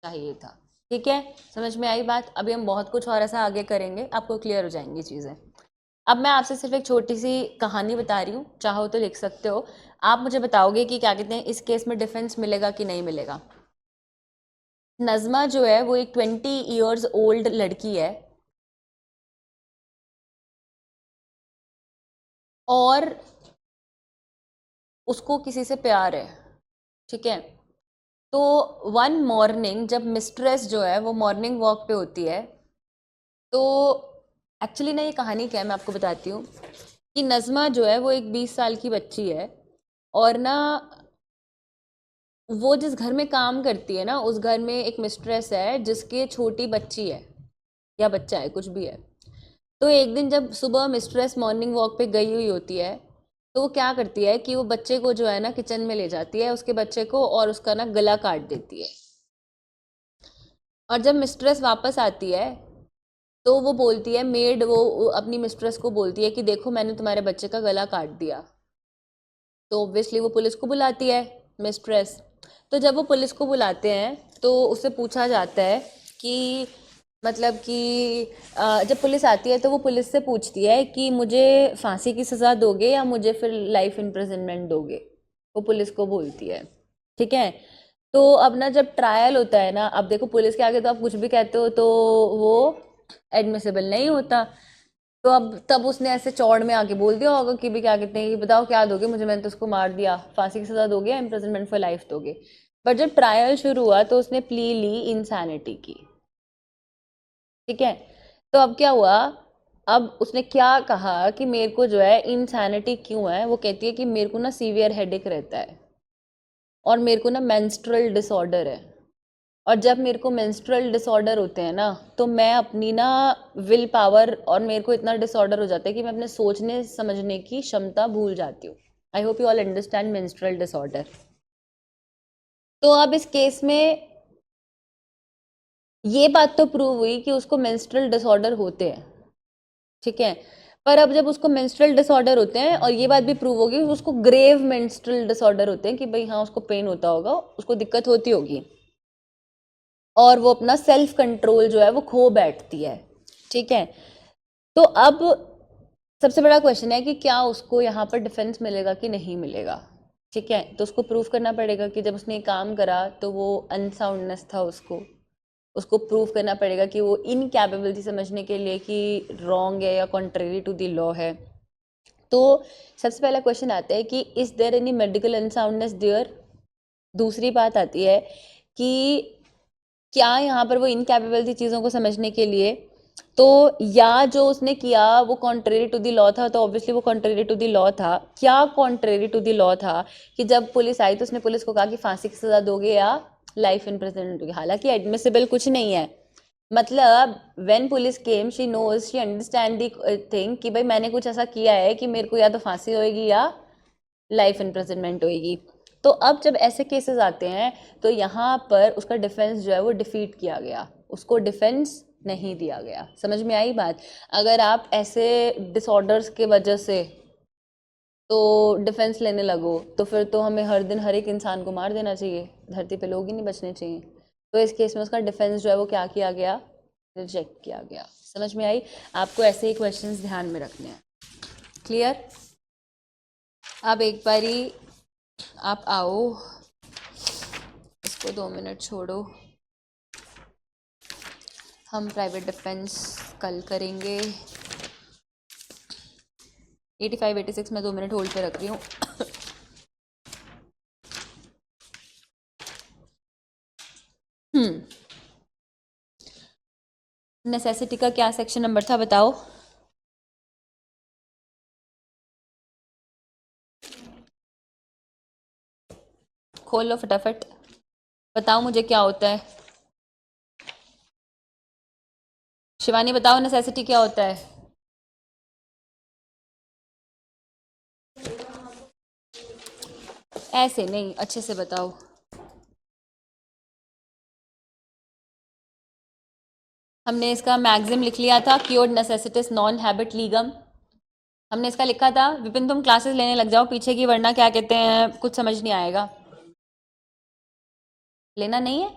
चाहिए था. ठीक है, समझ में आई बात? अभी हम बहुत कुछ और ऐसा आगे करेंगे, आपको क्लियर हो जाएंगी चीज़ें. अब मैं आपसे सिर्फ एक छोटी सी कहानी बता रही हूँ, चाहो तो लिख सकते हो. आप मुझे बताओगे कि क्या कहते हैं इस केस में डिफेंस मिलेगा कि नहीं मिलेगा. नज़मा जो है वो एक 20 years ओल्ड लड़की है, और उसको किसी से प्यार है. ठीक है. तो वन मॉर्निंग जब मिस्ट्रेस जो है वो मॉर्निंग वॉक पे होती है, तो एक्चुअली ना ये कहानी क्या है मैं आपको बताती हूँ कि नज़मा जो है वो एक 20 साल की बच्ची है, और ना वो जिस घर में काम करती है ना उस घर में एक मिस्ट्रेस है जिसकी छोटी बच्ची है, या बच्चा है कुछ भी है. तो एक दिन जब सुबह मिस्ट्रेस मॉर्निंग वॉक पे गई हुई होती है, तो वो क्या करती है कि वो बच्चे को जो है ना किचन में ले जाती है, उसके बच्चे को, और उसका ना गला काट देती है. और जब मिस्ट्रेस वापस आती है तो वो बोलती है, मेड वो अपनी मिस्ट्रेस को बोलती है कि देखो मैंने तुम्हारे बच्चे का गला काट दिया. तो ऑब्वियसली वो पुलिस को बुलाती है मिस्ट्रेस. तो जब वो पुलिस को बुलाते हैं तो उससे पूछा जाता है कि मतलब कि जब पुलिस आती है तो वो पुलिस से पूछती है कि मुझे फांसी की सज़ा दोगे या मुझे फिर लाइफ इम्प्रिजनमेंट दोगे. वो पुलिस को बोलती है. ठीक है. तो अब ना जब ट्रायल होता है ना, अब देखो पुलिस के आगे तो आप कुछ भी कहते हो तो वो एडमिसिबल नहीं होता. तो अब तब उसने ऐसे चौड़ में आके बोल दिया होगा कि भी क्या कहते हैं कि बताओ क्या दोगे मुझे, मैंने तो उसको मार दिया, फांसी की सजा दोगे या इम्प्रिजनमेंट फॉर लाइफ दोगे। पर जब ट्रायल शुरू हुआ तो उसने प्ली ली इंसैनिटी की। ठीक है। तो अब क्या हुआ, अब उसने क्या कहा कि मेरे को जो है इंसैनिटी क्यों है, वो कहती है कि मेरे को ना सीवियर हेडेक रहता है और मेरे को ना मेंस्ट्रुअल डिसऑर्डर है। और जब मेरे को मेंस्ट्रुअल डिसऑर्डर होते हैं ना तो मैं अपनी ना विल पावर, और मेरे को इतना डिसऑर्डर हो जाता है कि मैं अपने सोचने समझने की क्षमता भूल जाती हूँ। I hope you all understand menstrual disorder. तो अब इस केस में ये बात तो प्रूव हुई कि उसको मेंस्ट्रुअल डिसऑर्डर होते हैं। ठीक है। पर अब जब उसको मेंस्ट्रुअल डिसऑर्डर होते हैं और ये बात भी प्रूव होगी कि उसको ग्रेव मेंस्ट्रुअल डिसऑर्डर होते हैं, कि भाई हाँ उसको पेन होता होगा, उसको दिक्कत होती होगी, और वो अपना सेल्फ कंट्रोल जो है वो खो बैठती है। ठीक है। तो अब सबसे बड़ा क्वेश्चन है कि क्या उसको यहाँ पर डिफेंस मिलेगा कि नहीं मिलेगा। ठीक है। तो उसको प्रूव करना पड़ेगा कि जब उसने काम करा तो वो अनसाउंडनेस था, उसको उसको प्रूव करना पड़ेगा कि वो इनकैपेबल थी समझने के लिए कि रॉन्ग है या कॉन्ट्रेरी टू द लॉ है। तो सबसे पहला क्वेश्चन आता है कि is there any medical unsoundness there. दूसरी बात आती है कि क्या यहाँ पर वो इनकैपेबल थी चीज़ों को समझने के लिए। तो या जो उसने किया वो कॉन्ट्रेरी टू द लॉ था, तो ऑब्वियसली वो कॉन्ट्रेरी टू द लॉ था। क्या कॉन्ट्रेरी टू द लॉ था कि जब पुलिस आई तो उसने पुलिस को कहा कि फांसी की सजा दोगे या लाइफ इम्प्रिजनमेंट दोगे, हालांकि एडमिसिबल कुछ नहीं है। मतलब when police came she knows she understand the thing कि भाई मैंने कुछ ऐसा किया है कि मेरे को या तो फांसी होएगी या लाइफ इम्प्रिजनमेंट होएगी। तो अब जब ऐसे केसेस आते हैं तो यहाँ पर उसका डिफेंस जो है वो डिफीट किया गया, उसको डिफेंस नहीं दिया गया। समझ में आई बात। अगर आप ऐसे डिसऑर्डर्स के वजह से तो डिफेंस लेने लगो तो फिर तो हमें हर दिन हर एक इंसान को मार देना चाहिए, धरती पे लोग ही नहीं बचने चाहिए। तो इस केस में उसका डिफेंस जो है वो क्या किया गया, रिजेक्ट किया गया। समझ में आई। आपको ऐसे ही क्वेश्चंस ध्यान में रखने हैं। क्लियर। अब एक बारी आप आओ, इसको 2 मिनट छोड़ो, हम प्राइवेट डिफेंस कल करेंगे। 85 86 मैं 2 मिनट होल्ड पे रख रही हूँ। नेसेसिटी का क्या सेक्शन नंबर था बताओ। खोल लो फटाफट, बताओ मुझे क्या होता है। शिवानी बताओ नेसेसिटी क्या होता है। ऐसे नहीं, अच्छे से बताओ। हमने इसका मैक्सिम लिख लिया था, क्योर नेसेसिटिस नॉन हैबिट लीगम। हमने इसका लिखा था। विपिन तुम क्लासेस लेने लग जाओ पीछे की, वरना क्या कहते हैं कुछ समझ नहीं आएगा। लेना नहीं है,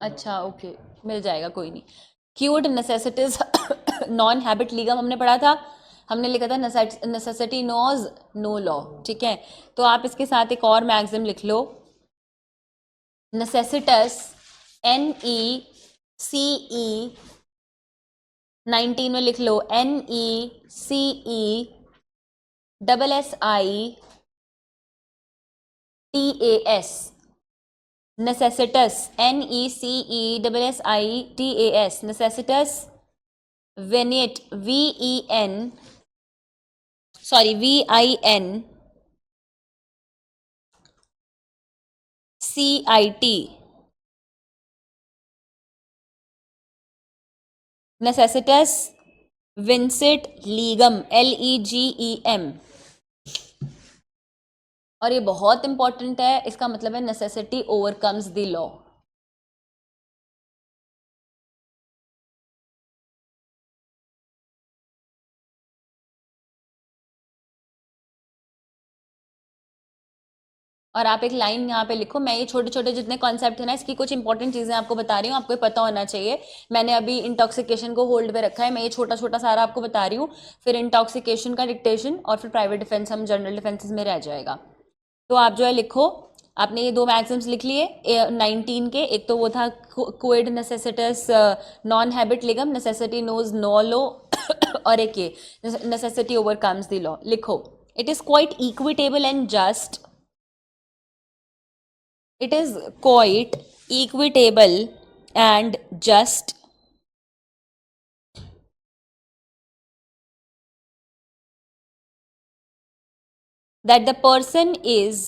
अच्छा ओके, मिल जाएगा कोई नहीं। क्यूड नेसेसिटीज नॉन हैबिट लीगम हमने पढ़ा था। हमने लिखा था नेसेसिटी नोज नो लॉ। ठीक है। तो आप इसके साथ एक और मैक्सिम लिख लो, नेसेसिटस NECE 19 में लिख लो NECESSITAS। necessitas NECESSITAS necessitas venit VEN sorry VIN CIT necessitas vincit legum LEGEM। और ये बहुत इंपॉर्टेंट है, इसका मतलब है नेसेसिटी ओवरकम्स द लॉ। और आप एक लाइन यहाँ पे लिखो, मैं ये छोटे छोटे जितने कॉन्सेप्ट है ना इसकी कुछ इंपॉर्टेंट चीजें आपको बता रही हूँ, आपको पता होना चाहिए। मैंने अभी इंटॉक्सिकेशन को होल्ड पे रखा है, मैं ये छोटा छोटा सारा आपको बता रही हूँ। फिर इंटॉक्सिकेशन का डिक्टेशन और फिर प्राइवेट डिफेंस हम जनरल डिफेंसेस में रह जाएगा। तो आप जो है लिखो, आपने ये 2 मैक्सिम्स लिख लिए 19 के। एक तो वो था क्विड नेसेसिटस नॉन हैबिट लिगम नेसेसिटी नोज नो लो और एक ये नेसेसिटी ओवरकम्स द लॉ, लिखो it is quite equitable and just, it is quite equitable and just that the person is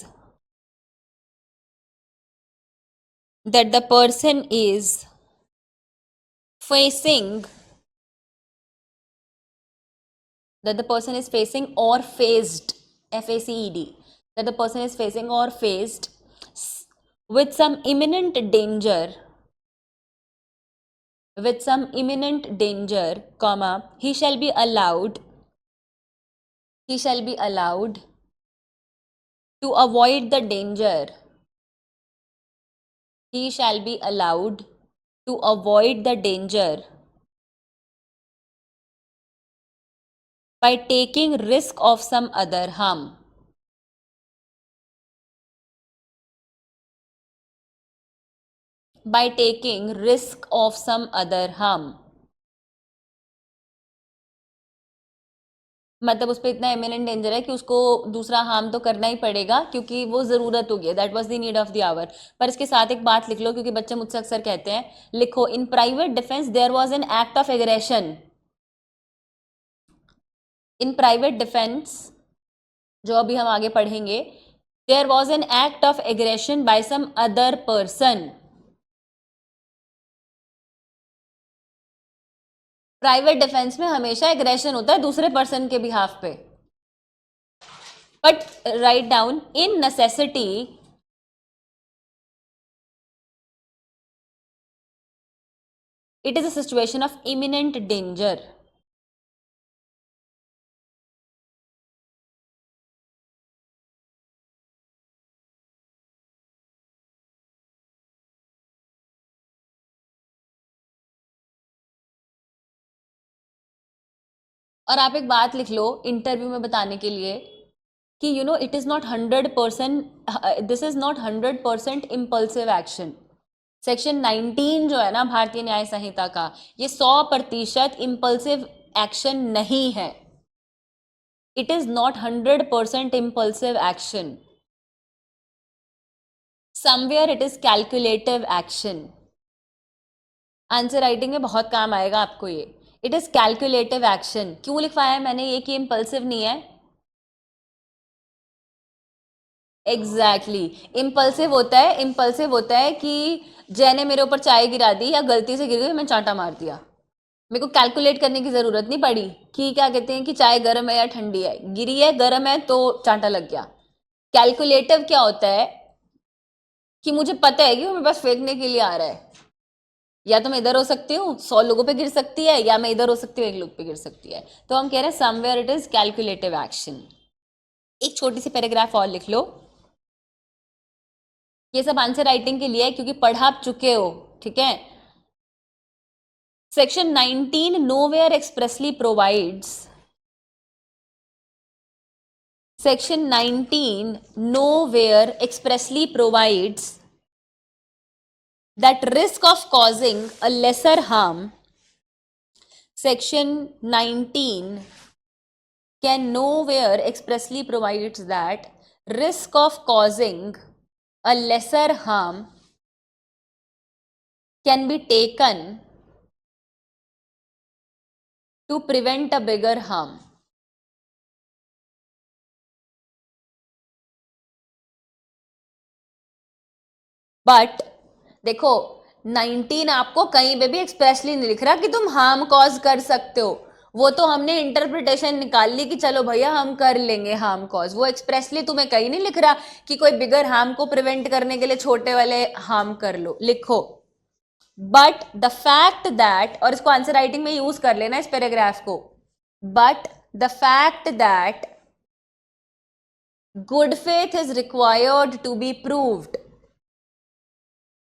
facing that the person is facing or faced, FACED, that the person is facing or faced with some imminent danger, comma, he shall be allowed to avoid the danger, he shall be allowed to avoid the danger by taking risk of some other harm. By taking risk of some other harm, मतलब उस पर इतना imminent danger है कि उसको दूसरा harm तो करना ही पड़ेगा क्योंकि वो ज़रूरत हो गई, that was the need of the hour. पर इसके साथ एक बात लिख लो क्योंकि बच्चे मुझसे अक्सर कहते हैं, लिखो in private defence there was an act of aggression. In private defence जो अभी हम आगे पढ़ेंगे, there was an act of aggression by some other person. Private defence में हमेशा एग्रेशन होता है दूसरे पर्सन के बिहाफ पे, but write down in necessity it is a situation of imminent danger। और आप एक बात लिख लो इंटरव्यू में बताने के लिए कि you know it is not 100%, this is not 100% impulsive action. Section 19 जो है ना भारतीय न्याय संहिता का, ये 100% इम्पल्सिव एक्शन नहीं है। It is not 100% impulsive action, somewhere it is calculative action. Answer writing में बहुत काम आएगा आपको ये। इट इज कैलकुलेटिव एक्शन, क्यों लिखवाया है मैंने ये कि इम्पल्सिव नहीं है? एग्जैक्टली इम्पल्सिव होता है कि जय ने मेरे ऊपर चाय गिरा दी या गलती से गिर गई, मैं चांटा मार दिया, मेरे को कैलकुलेट करने की जरूरत नहीं पड़ी कि क्या कहते हैं कि चाय गर्म है या ठंडी है, गिरी है गर्म है तो चांटा लग गया। कैलकुलेटिव क्या होता है कि मुझे पता है कि वो मेरे पास फेंकने के लिए आ रहा है, या तो मैं इधर हो सकती हूँ 100 लोगों पे गिर सकती है, या मैं इधर हो सकती हूँ 1 लोग पे गिर सकती है। तो हम कह रहे हैं somewhere it is calculative action. एक छोटी सी पैराग्राफ और लिख लो, ये सब आंसर राइटिंग के लिए है क्योंकि पढ़ा आप चुके हो, ठीक है। Section 19 nowhere expressly provides, section 19 nowhere expressly provides that risk of causing a lesser harm, section 19 can nowhere expressly provides that risk of causing a lesser harm can be taken to prevent a bigger harm। But देखो 19 आपको कहीं पे भी expressly नहीं लिख रहा कि तुम हार्म कॉज कर सकते हो, वो तो हमने इंटरप्रिटेशन निकाल ली कि चलो भैया हम कर लेंगे हार्म कॉज, वो एक्सप्रेसली तुम्हें कहीं नहीं लिख रहा कि कोई बिगर हार्म को प्रिवेंट करने के लिए छोटे वाले हार्म कर लो। लिखो बट द फैक्ट दैट, और इसको आंसर राइटिंग में यूज कर लेना इस पैराग्राफ को, but the fact that good faith is required to be proved,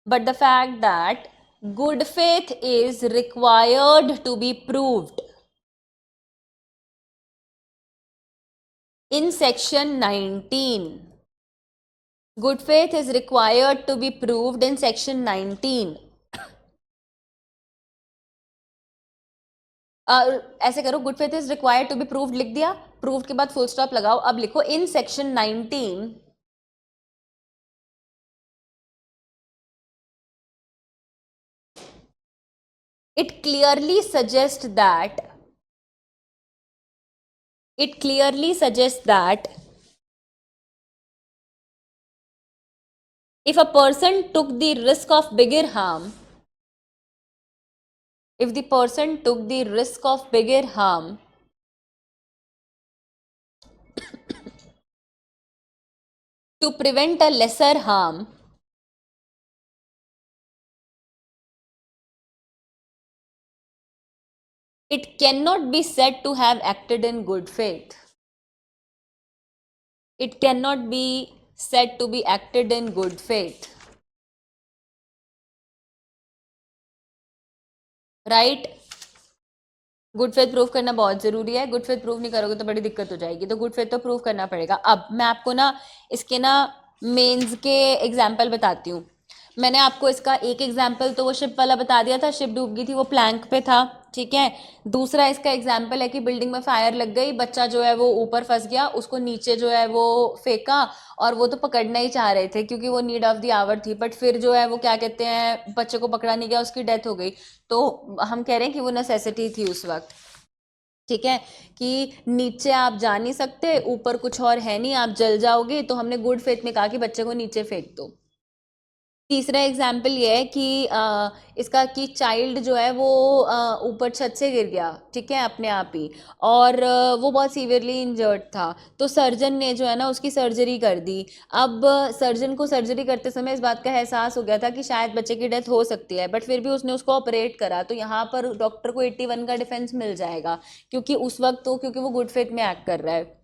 but the fact that good faith is required to be proved in section 19, good faith is required to be proved in section 19, ऐसे करो, good faith is required to be proved लिख दिया, proved के बाद full stop लगाओ। अब लिखो in section 19 it clearly suggests that it clearly suggests that if a person took the risk of bigger harm, if the person took the risk of bigger harm to prevent a lesser harm, it cannot be said to have acted in good faith. It cannot be said to be acted in good faith. Right? Good faith prove करना बहुत जरूरी है। Good faith prove नहीं करोगे तो बड़ी दिक्कत हो जाएगी, तो गुड फेथ तो प्रूव करना पड़ेगा। अब मैं आपको ना इसके ना मेंस के एग्जाम्पल बताती हूँ। मैंने आपको इसका एक एग्जाम्पल तो वो शिप वाला बता दिया था, शिप डूब गई थी, वो प्लैंक पे था, ठीक है। दूसरा इसका एग्जाम्पल है कि बिल्डिंग में फायर लग गई, बच्चा जो है वो ऊपर फंस गया, उसको नीचे जो है वो फेंका, और वो तो पकड़ना ही चाह रहे थे क्योंकि वो नीड ऑफ द आवर थी, बट फिर जो है वो क्या कहते हैं, बच्चे को पकड़ा नहीं गया, उसकी डेथ हो गई। तो हम कह रहे हैं कि वो नेसेसिटी थी उस वक्त, ठीक है, कि नीचे आप जा नहीं सकते, ऊपर कुछ और है नहीं, आप जल जाओगे, तो हमने गुड फेथ में कहा कि बच्चे को नीचे फेंक दो। तीसरा एग्जाम्पल ये है कि इसका कि चाइल्ड जो है वो ऊपर छत से गिर गया, ठीक है, अपने आप ही, और वो बहुत सीवियरली इंजर्ड था, तो सर्जन ने जो है ना उसकी सर्जरी कर दी। अब सर्जन को सर्जरी करते समय इस बात का एहसास हो गया था कि शायद बच्चे की डेथ हो सकती है, बट फिर भी उसने उसको ऑपरेट करा, तो यहाँ पर डॉक्टर को 81 का डिफेंस मिल जाएगा, क्योंकि उस वक्त तो क्योंकि वो गुड फेथ में एक्ट कर रहा है।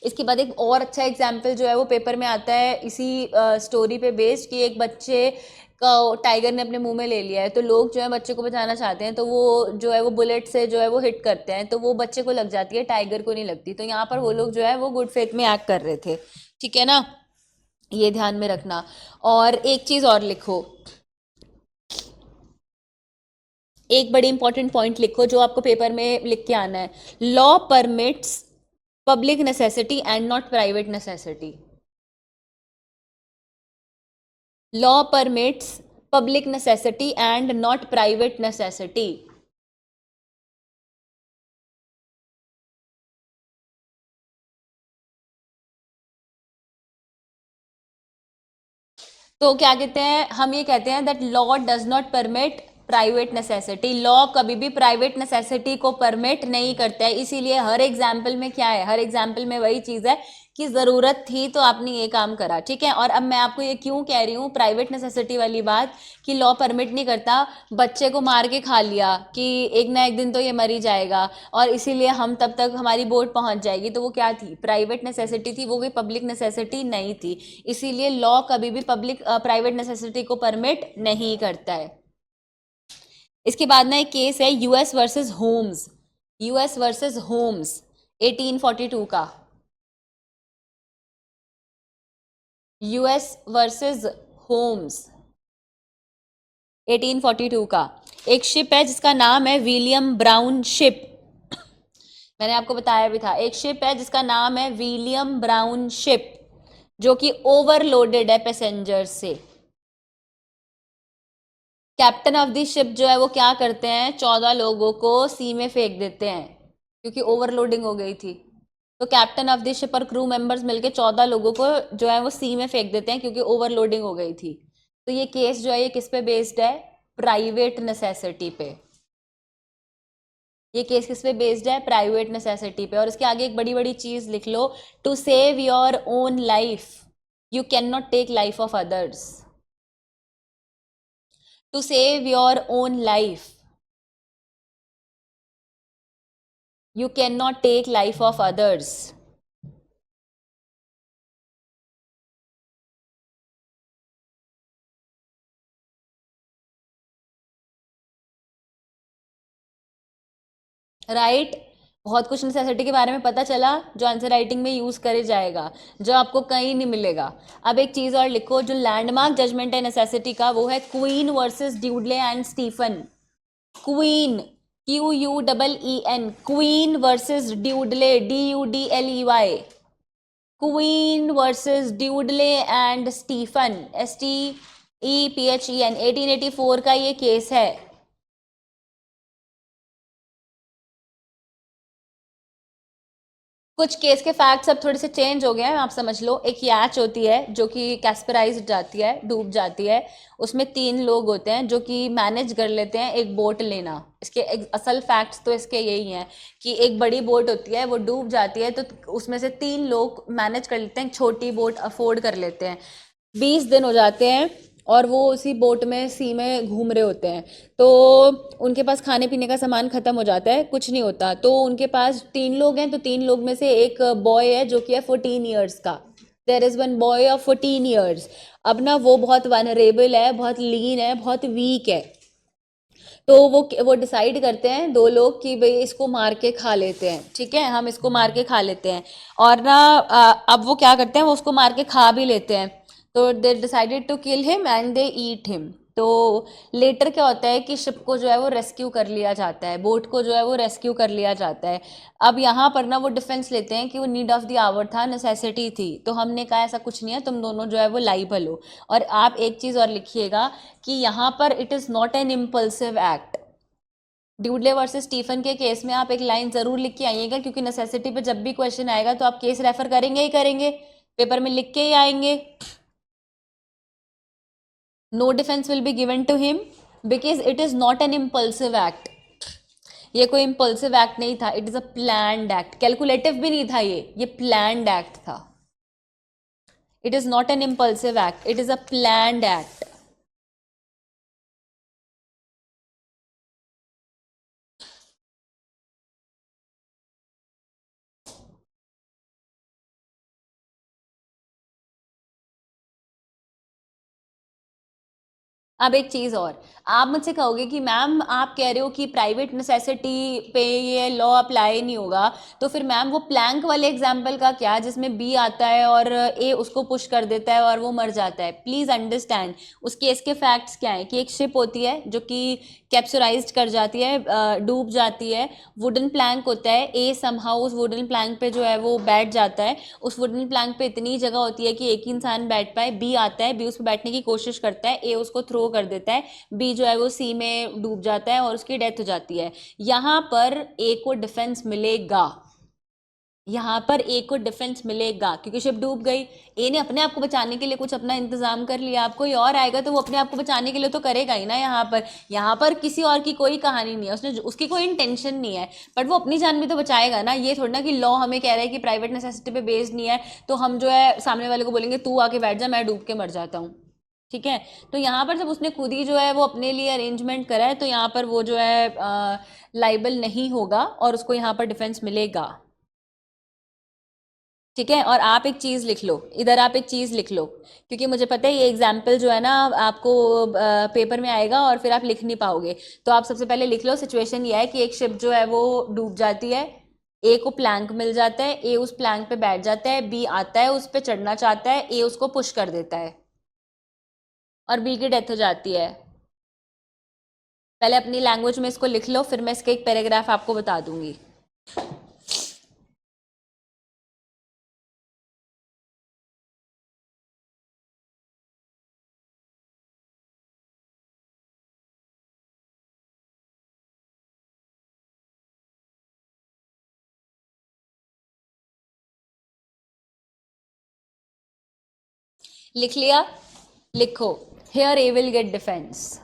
इसके बाद एक और अच्छा एग्जाम्पल जो है वो पेपर में आता है इसी स्टोरी पे बेस्ड, कि एक बच्चे का टाइगर ने अपने मुंह में ले लिया है, तो लोग जो है बच्चे को बचाना चाहते हैं, तो वो जो है वो बुलेट से जो है वो हिट करते हैं, तो वो बच्चे को लग जाती है, टाइगर को नहीं लगती। तो यहाँ पर वो लोग जो है वो गुड फेथ में एक्ट कर रहे थे, ठीक है ना, ये ध्यान में रखना। और एक चीज और लिखो, एक बड़ी इंपॉर्टेंट पॉइंट लिखो जो आपको पेपर में लिख के आना है, law permits public necessity and not private necessity. Law permits public necessity and not private necessity. तो क्या कहते हैं, हम ये कहते हैं that law does not permit private necessity. Law कभी भी प्राइवेट नेसेसिटी को परमिट नहीं करता है, इसीलिए हर एग्जाम्पल में क्या है, हर एग्जाम्पल में वही चीज है कि जरूरत थी तो आपने ये काम करा, ठीक है। और अब मैं आपको ये क्यों कह रही हूँ प्राइवेट नेसेसिटी वाली बात, कि लॉ परमिट नहीं करता, बच्चे को मार के खा लिया कि एक ना एक दिन तो ये मर ही जाएगा, और इसीलिए हम तब तक हमारी बोट पहुंच जाएगी, तो वो क्या थी, प्राइवेट नेसेसिटी थी, वो कोई पब्लिक नेसेसिटी नहीं थी। इसीलिए लॉ कभी भी पब्लिक प्राइवेट नेसेसिटी को परमिट नहीं करता है। इसके बाद ना एक केस है US versus Holmes, US versus Holmes 1842 का, यूएस वर्सेस होम्स 1842 का। एक शिप है जिसका नाम है विलियम ब्राउन शिप, मैंने आपको बताया भी था, एक शिप है जिसका नाम है विलियम ब्राउन शिप, जो कि ओवरलोडेड है पैसेंजर से। कैप्टन ऑफ द शिप जो है वो क्या करते हैं, 14 लोगों को सी में फेंक देते हैं क्योंकि ओवरलोडिंग हो गई थी। तो कैप्टन ऑफ द शिप और क्रू मेंबर्स मिलके 14 लोगों को जो है वो सी में फेंक देते हैं क्योंकि ओवरलोडिंग हो गई थी। तो ये केस जो है ये किस पे बेस्ड है, प्राइवेट नेसेसिटी पे। ये केस किस पे बेस्ड है, प्राइवेट नेसेसिटी पे। और इसके आगे एक बड़ी बड़ी चीज लिख लो, to save your own life you can not take life of others. To save your own life you cannot take life of others। Right right? बहुत कुछ नेसेसिटी के बारे में पता चला जो आंसर राइटिंग में यूज करे जाएगा, जो आपको कहीं नहीं मिलेगा। अब एक चीज और लिखो, जो लैंडमार्क जजमेंट है नेसेसिटी का वो है queen versus Dudley and Stephen. Queen QUEEN, queen versus Dudley, DUDLEY, queen versus Dudley and Stephen, STEPHEN, 1884 का ये केस है। कुछ केस के फैक्ट्स अब थोड़े से चेंज हो गए हैं, आप समझ लो। एक याच होती है जो कि कैस्पराइज जाती है, डूब जाती है। उसमें 3 लोग होते हैं जो कि मैनेज कर लेते हैं एक बोट लेना। इसके असल फैक्ट्स तो इसके यही हैं कि एक बड़ी बोट होती है, वो डूब जाती है, तो उसमें से 3 लोग मैनेज कर लेते हैं, छोटी बोट अफोर्ड कर लेते हैं। 20 दिन हो जाते हैं और वो उसी बोट में सी में घूम रहे होते हैं। तो उनके पास खाने पीने का सामान खत्म हो जाता है, कुछ नहीं होता। तो उनके पास 3 लोग हैं, तो 3 लोग में से एक बॉय है जो कि है 14 ईयर्स का। There is one boy of 14 years. अब ना वो बहुत वनरेबल है, बहुत लीन है, बहुत वीक है। तो वो डिसाइड करते हैं 2 लोग कि भाई इसको मार के खा लेते हैं, ठीक है, हम इसको मार के खा लेते हैं। और ना अब वो क्या करते हैं, वो उसको मार के खा भी लेते हैं। तो they decided to kill him and they eat him. तो लेटर क्या होता है कि शिप को जो है वो रेस्क्यू कर लिया जाता है, बोट को जो है वो रेस्क्यू कर लिया जाता है। अब यहाँ पर ना वो डिफेंस लेते हैं कि वो नीड ऑफ द आवर था, नेसेसिटी थी। तो हमने कहा ऐसा कुछ नहीं है, तुम दोनों जो है वो लाइबल हो। और आप एक चीज़ और लिखिएगा कि यहाँ पर it is not an impulsive act. Dudley versus Stephen के केस में आप एक लाइन जरूर लिख के आइएगा, क्योंकि नेसेसिटी पे जब भी क्वेश्चन आएगा तो आप केस रेफर करेंगे ही करेंगे, पेपर में लिख के ही आएंगे। No defence will be given to him because it is not an impulsive act. ये कोई इम्पल्सिव एक्ट नहीं था, it is a planned act. Calculative भी नहीं था, ये प्लान्ड एक्ट था। It is not an impulsive act, it is a planned act. अब एक चीज़ और, आप मुझसे कहोगे कि मैम आप कह रहे हो कि प्राइवेट नेसेसिटी पे ये लॉ अप्लाई नहीं होगा, तो फिर मैम वो प्लैंक वाले एग्जाम्पल का क्या, जिसमें बी आता है और ए उसको पुश कर देता है और वो मर जाता है। प्लीज़ अंडरस्टैंड उस केस के फैक्ट्स क्या हैं कि एक शिप होती है जो कि कैप्चराइज कर जाती है, डूब जाती है। वुडन प्लैंक होता है, ए समहाउ उस वुडन प्लैंक पे जो है वो बैठ जाता है। उस वुडन प्लैंक पे इतनी जगह होती है कि एक ही इंसान बैठ पाए। बी आता है, बी उस पर बैठने की कोशिश करता है, ए उसको थ्रो कर देता है, बी जो है वो सी में डूब जाता है और उसकी डेथ हो जाती है। यहाँ पर ए को डिफेंस मिलेगा, यहाँ पर ए को डिफेंस मिलेगा, क्योंकि शिप डूब गई। ए ने अपने आप को बचाने के लिए कुछ अपना इंतजाम कर लिया, अब कोई और आएगा तो वो अपने आप को बचाने के लिए तो करेगा ही ना। यहाँ पर किसी और की कोई कहानी नहीं है, उसकी कोई इंटेंशन नहीं है, बट वो अपनी जान भी तो बचाएगा ना। ये थोड़ा ना कि लॉ हमें कह रहा है कि प्राइवेट नेसेसिटी पे बेस्ड नहीं है, तो हम जो है सामने वाले को बोलेंगे तू आके बैठ जा, मैं डूब के मर जाता हूँ। ठीक है, तो यहाँ पर जब उसने खुद ही जो है वो अपने लिए अरेंजमेंट करा है, तो यहाँ पर वो जो है लाइबल नहीं होगा और उसको यहाँ पर डिफेंस मिलेगा। ठीक है, और आप एक चीज़ लिख लो इधर, आप एक चीज़ लिख लो, क्योंकि मुझे पता है ये एग्जाम्पल जो है ना आपको पेपर में आएगा और फिर आप लिख नहीं पाओगे। तो आप सबसे पहले लिख लो, सिचुएशन ये है कि एक शिप जो है वो डूब जाती है, ए को प्लैंक मिल जाता है, ए उस प्लैंक पे बैठ जाता है, बी आता है उस पर चढ़ना चाहता है, ए उसको पुश कर देता है और बी की डेथ हो जाती है। पहले अपनी लैंग्वेज में इसको लिख लो, फिर मैं इसके एक पैराग्राफ आपको बता दूंगी। लिख लिया? लिखो, here A will get defence.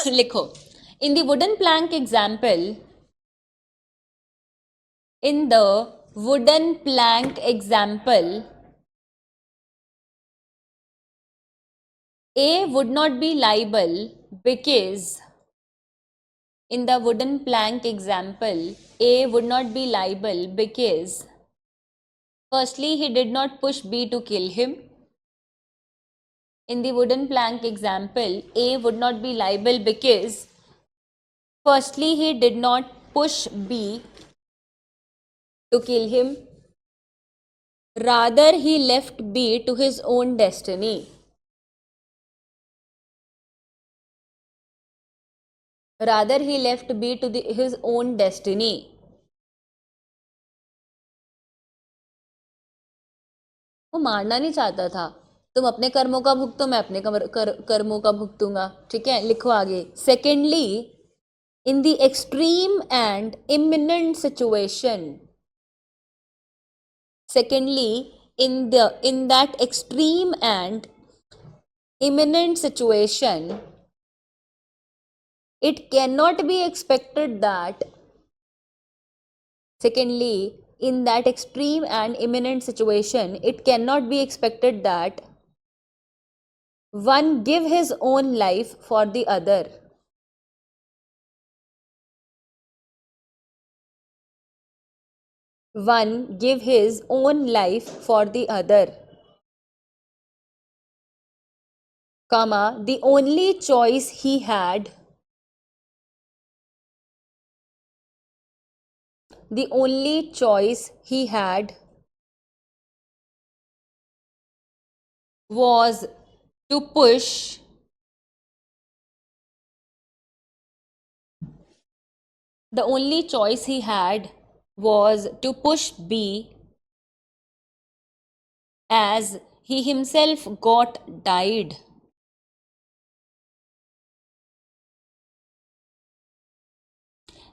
लिखो, in the wooden plank example, in the wooden plank example, A would not be liable because, in the wooden plank example, A would not be liable because firstly he did not push B to kill him. In the wooden plank example, A would not be liable because firstly he did not push B to kill him. Rather he left be to his own destiny. Rather he left be to his own destiny. वो मारना नहीं चाहता था। तुम अपने कर्मों का भुगतो, मैं अपने कर्मों का भुगतूंगा। ठीक है, लिखो आगे। Secondly, in the extreme and imminent situation, secondly, in that extreme and imminent situation, it cannot be expected that, secondly, in that extreme and imminent situation, it cannot be expected that one give his own life for the other. One give his own life for the other, comma, the only choice he had, the only choice he had was to push the only choice he had was to push B, as he himself got died.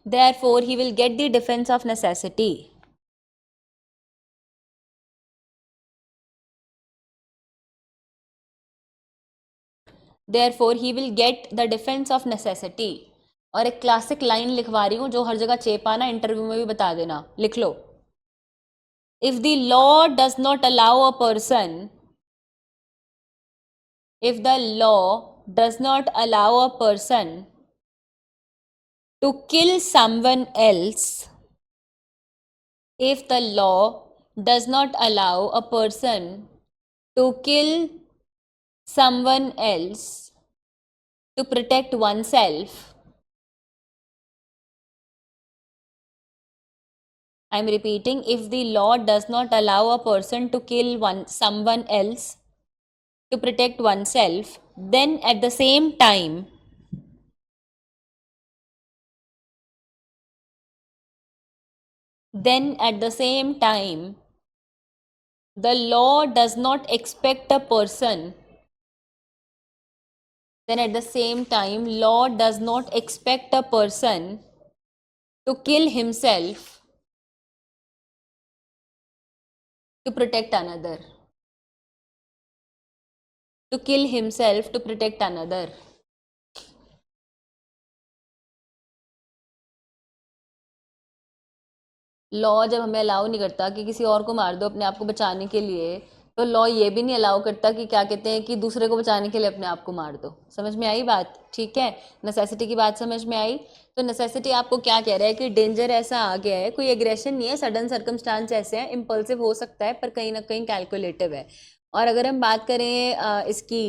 Therefore he will get the defense of necessity. Therefore he will get the defense of necessity. और एक classic line लिखवा रही हूँ जो हर जगह चेप आना, interview में भी बता देना, लिख लो। If the law does not allow a person, if the law does not allow a person to kill someone else, if the law does not allow a person to kill someone else to protect oneself, I am repeating, if the law does not allow a person to kill someone else to protect oneself, then at the same time, the law does not expect a person, then at the same time, law does not expect a person to kill himself to protect another. To kill himself to protect another. Law जब हमें allow नहीं करता कि किसी और को मार दो अपने आप को बचाने के लिए, तो लॉ ये भी नहीं अलाउ करता कि क्या कहते हैं कि दूसरे को बचाने के लिए अपने आप को मार दो। समझ में आई बात? ठीक है, नेसेसिटी की बात समझ में आई। तो नेसेसिटी आपको क्या कह रहा है कि डेंजर ऐसा आ गया है, कोई एग्रेशन नहीं है, सडन सर्कमस्टांस ऐसे हैं, इम्पल्सिव हो सकता है पर कहीं ना कहीं कैलकुलेटिव है। और अगर हम बात करें इसकी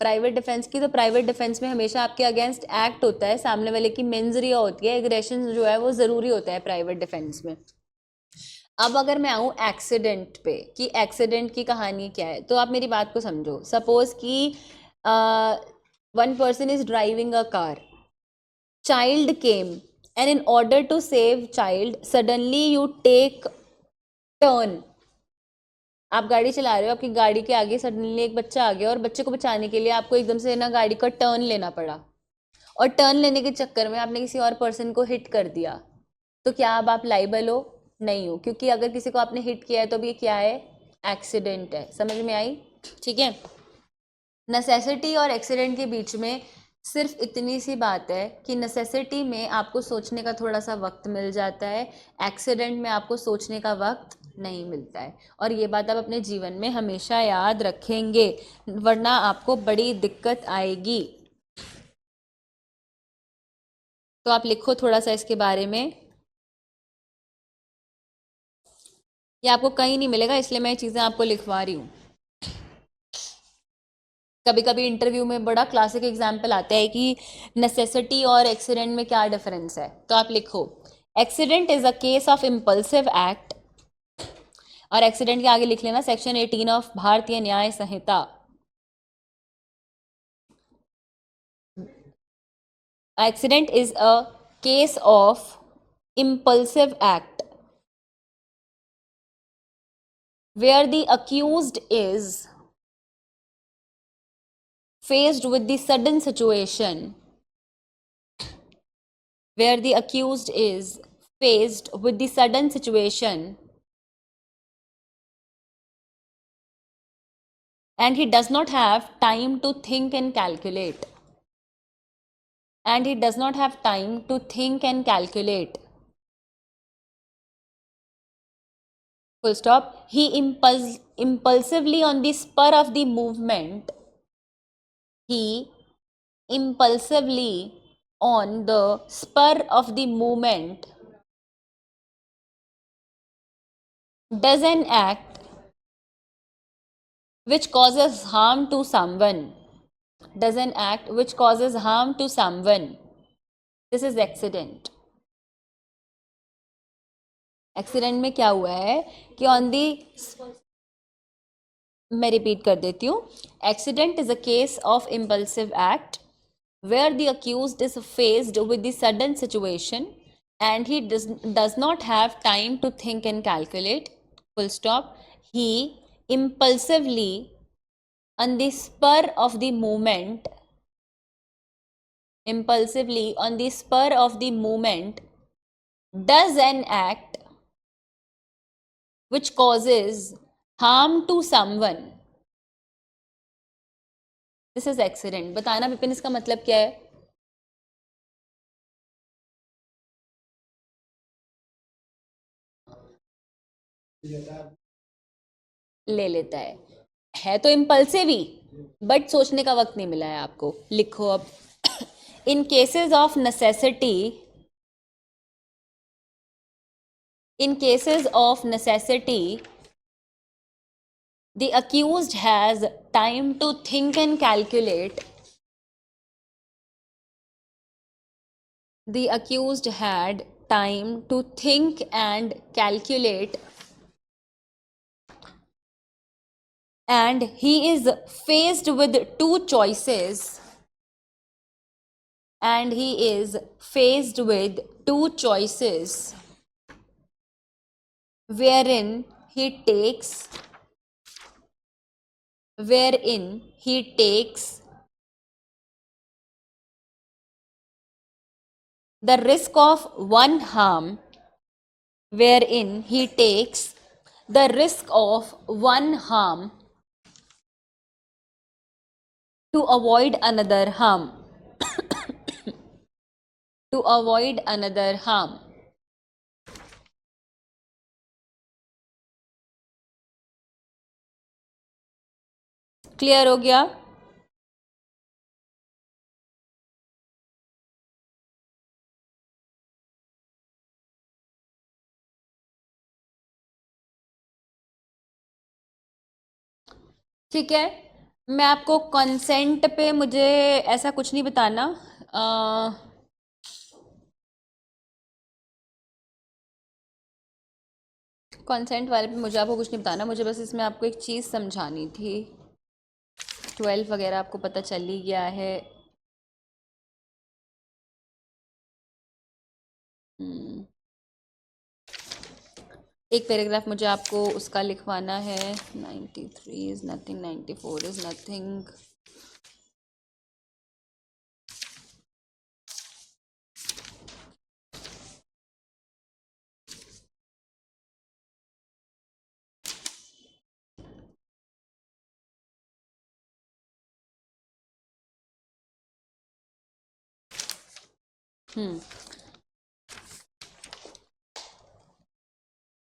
प्राइवेट डिफेंस की, तो प्राइवेट डिफेंस में हमेशा आपके अगेंस्ट एक्ट होता है, सामने वाले की मेंजरिया होती है, एग्रेशन जो है वो ज़रूरी होता है प्राइवेट डिफेंस में। अब अगर मैं आऊँ एक्सीडेंट पे कि एक्सीडेंट की कहानी क्या है, तो आप मेरी बात को समझो। सपोज कि one person is driving a car, child came, and in order to save child suddenly you take turn. आप गाड़ी चला रहे हो, आपकी गाड़ी के आगे सडनली एक बच्चा आ गया और बच्चे को बचाने के लिए आपको एकदम से ना गाड़ी का टर्न लेना पड़ा, और टर्न लेने के चक्कर में आपने किसी और पर्सन को हिट कर दिया, तो क्या अब आप लाइबल हो? नहीं हो, क्योंकि अगर किसी को आपने हिट किया है तो अब ये क्या है? एक्सीडेंट है। समझ में आई? ठीक है। नेसेसिटी और एक्सीडेंट के बीच में सिर्फ इतनी सी बात है कि नेसेसिटी में आपको सोचने का थोड़ा सा वक्त मिल जाता है, एक्सीडेंट में आपको सोचने का वक्त नहीं मिलता है। और ये बात आप अपने जीवन में हमेशा याद रखेंगे, वरना आपको बड़ी दिक्कत आएगी। तो आप लिखो थोड़ा सा इसके बारे में। ये आपको कहीं नहीं मिलेगा, इसलिए मैं ये चीज़ें आपको लिखवा रही हूँ। कभी कभी इंटरव्यू में बड़ा क्लासिक एग्जाम्पल आता है कि नेसेसिटी और एक्सीडेंट में क्या डिफरेंस है, तो आप लिखो accident is a case of impulsive act और एक्सीडेंट के आगे लिख लेना सेक्शन 18 ऑफ भारतीय न्याय संहिता। Accident is a case of impulsive act where the accused is faced with the sudden situation, where the accused is faced with the sudden situation and he does not have time to think and calculate. And he does not have time to think and calculate. Full stop. He impulsively on the spur of the movement. He impulsively on the spur of the movement does an act which causes harm to someone. Does an act which causes harm to someone. This is accident. Accident में क्या हुआ है कि on the, मैं repeat कर देती हूँ, accident is a case of impulsive act where the accused is faced with the sudden situation and he does not have time to think and calculate, full stop. He impulsively on the spur of the moment, impulsively on the spur of the moment does an act which causes harm to someone. This is accident. बताना विपिन इसका मतलब क्या है? ले लेता है तो impulsive he, but सोचने का वक्त नहीं मिला है आपको। लिखो अब, in cases of necessity, in cases of necessity the accused has time to think and calculate. The accused had time to think and calculate, and he is faced with two choices, and he is faced with two choices wherein he takes the risk of one harm, wherein he takes the risk of one harm to avoid another harm. To avoid another harm. Clear हो गया? ठीक है, मैं आपको consent पे मुझे ऐसा कुछ नहीं बताना, कंसेंट वाले पे मुझे आपको कुछ नहीं बताना, मुझे बस इसमें आपको एक चीज़ समझानी थी। 12 वगैरह आपको पता चल ही गया है। एक पैराग्राफ मुझे आपको उसका लिखवाना है। 93 इज़ नथिंग, 94 इज़ नथिंग।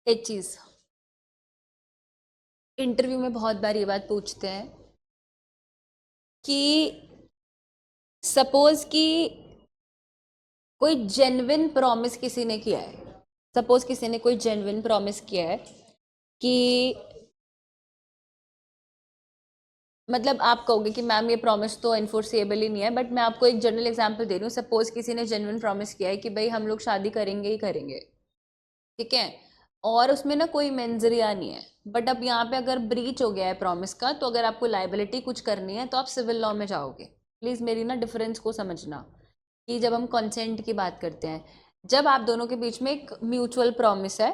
एक चीज़, इंटरव्यू में बहुत बार ये बात पूछते हैं कि सपोज कि कोई जेन्युइन प्रॉमिस किसी ने किया है, सपोज किसी ने कोई जेन्युइन प्रॉमिस किया है कि, मतलब आप कहोगे कि मैम ये प्रॉमिस तो इन्फोर्सेबल ही नहीं है, बट मैं आपको एक जनरल एग्जांपल दे रही हूँ। सपोज किसी ने जेन्युइन प्रॉमिस किया है कि भाई हम लोग शादी करेंगे ही करेंगे, ठीक है, और उसमें ना कोई मेंजरिया नहीं है। बट अब यहाँ पे अगर ब्रीच हो गया है प्रॉमिस का, तो अगर आपको लाइबिलिटी कुछ करनी है तो आप सिविल लॉ में जाओगे। प्लीज मेरी ना डिफरेंस को समझना, कि जब हम कंसेंट की बात करते हैं, जब आप दोनों के बीच में एक म्यूचुअल प्रॉमिस है,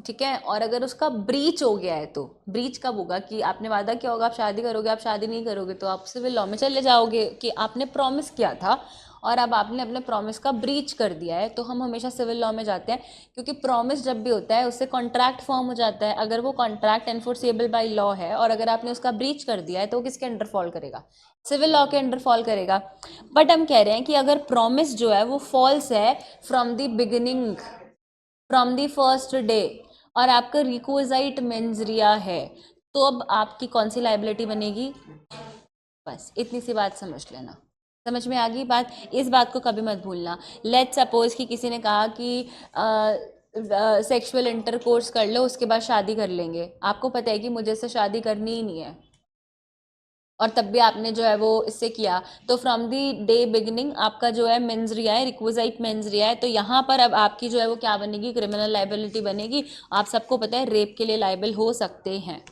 ठीक है, और अगर उसका ब्रीच हो गया है, तो ब्रीच कब होगा कि आपने वादा किया होगा आप शादी करोगे, आप शादी नहीं करोगे तो आप सिविल लॉ में चले जाओगे कि आपने प्रॉमिस किया था और अब आपने अपने प्रॉमिस का ब्रीच कर दिया है, तो हम हमेशा सिविल लॉ में जाते हैं। क्योंकि प्रॉमिस जब भी होता है उससे कॉन्ट्रैक्ट फॉर्म हो जाता है, अगर वो कॉन्ट्रैक्ट एनफोर्सेबल बाय लॉ है और अगर आपने उसका ब्रीच कर दिया है तो वो किसके अंडर फॉल करेगा, सिविल लॉ के अंडर फॉल करेगा। बट हम कह रहे हैं कि अगर प्रॉमिस जो है वो फॉल्स है from the beginning, from the first day, और आपका रिक्विजाइट मेंस रिया है, तो अब आपकी कौन सी लाइबिलिटी बनेगी, बस इतनी सी बात समझ लेना। समझ में आ गई बात, इस बात को कभी मत भूलना। लेट्स सपोज कि किसी ने कहा कि सेक्सुअल इंटरकोर्स कर लो उसके बाद शादी कर लेंगे, आपको पता है कि मुझे इससे शादी करनी ही नहीं है, और तब भी आपने जो है वो इससे किया, तो फ्रॉम दी डे बिगिनिंग आपका जो है मेंस रिया है, रिक्विजाइट मेंस रिया है, तो यहाँ पर अब आपकी जो है वो क्या बनेगी, क्रिमिनल लाइबिलिटी बनेगी। आप सबको पता है रेप के लिए लाइबल हो सकते हैं।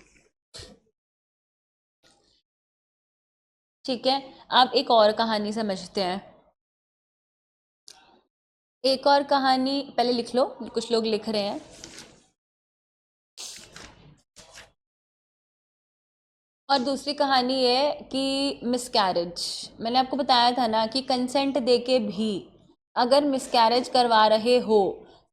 ठीक है, अब एक और कहानी समझते हैं। एक और कहानी पहले लिख लो, कुछ लोग लिख रहे हैं। और दूसरी कहानी है कि मिसकैरेज। मैंने आपको बताया था ना कि कंसेंट देके भी अगर मिसकैरेज करवा रहे हो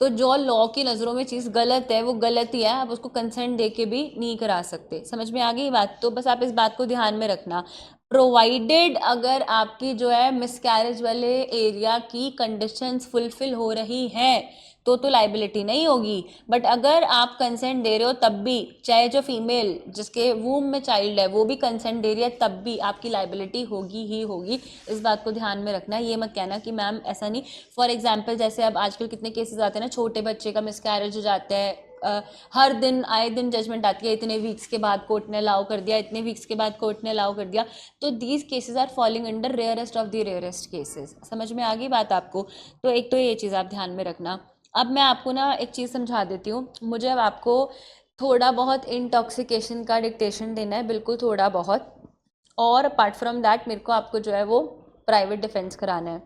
तो जो लॉ की नज़रों में चीज़ गलत है वो गलत ही है, आप उसको कंसेंट देके भी नहीं करा सकते। समझ में आ गई बात, तो बस आप इस बात को ध्यान में रखना। प्रोवाइडेड अगर आपकी जो है मिसकैरेज वाले एरिया की कंडीशंस फुलफिल हो रही हैं तो लाइबिलिटी नहीं होगी। बट अगर आप कंसेंट दे रहे हो तब भी, चाहे जो फीमेल जिसके वूम में चाइल्ड है वो भी कंसेंट दे रही है, तब भी आपकी लाइबिलिटी होगी ही होगी। इस बात को ध्यान में रखना। ये मत कहना कि मैम ऐसा नहीं। फॉर एग्जाम्पल जैसे अब आजकल कितने केसेस आते हैं ना, छोटे बच्चे का मिसकैरेज हो जाता है, हर दिन आए दिन जजमेंट आती है, इतने वीक्स के बाद कोर्ट ने अलाउ कर दिया, इतने वीक्स के बाद कोर्ट ने अलाउ कर दिया। तो these cases are falling under rarest of the rarest cases. समझ में आ गई बात आपको, तो एक तो ये चीज़ आप ध्यान में रखना। अब मैं आपको ना एक चीज़ समझा देती हूँ। मुझे अब आपको थोड़ा बहुत इंटॉक्सिकेशन का डिक्टेशन देना है, बिल्कुल थोड़ा बहुत, और अपार्ट फ्रॉम दैट मेरे को आपको जो है वो प्राइवेट डिफेंस कराना है।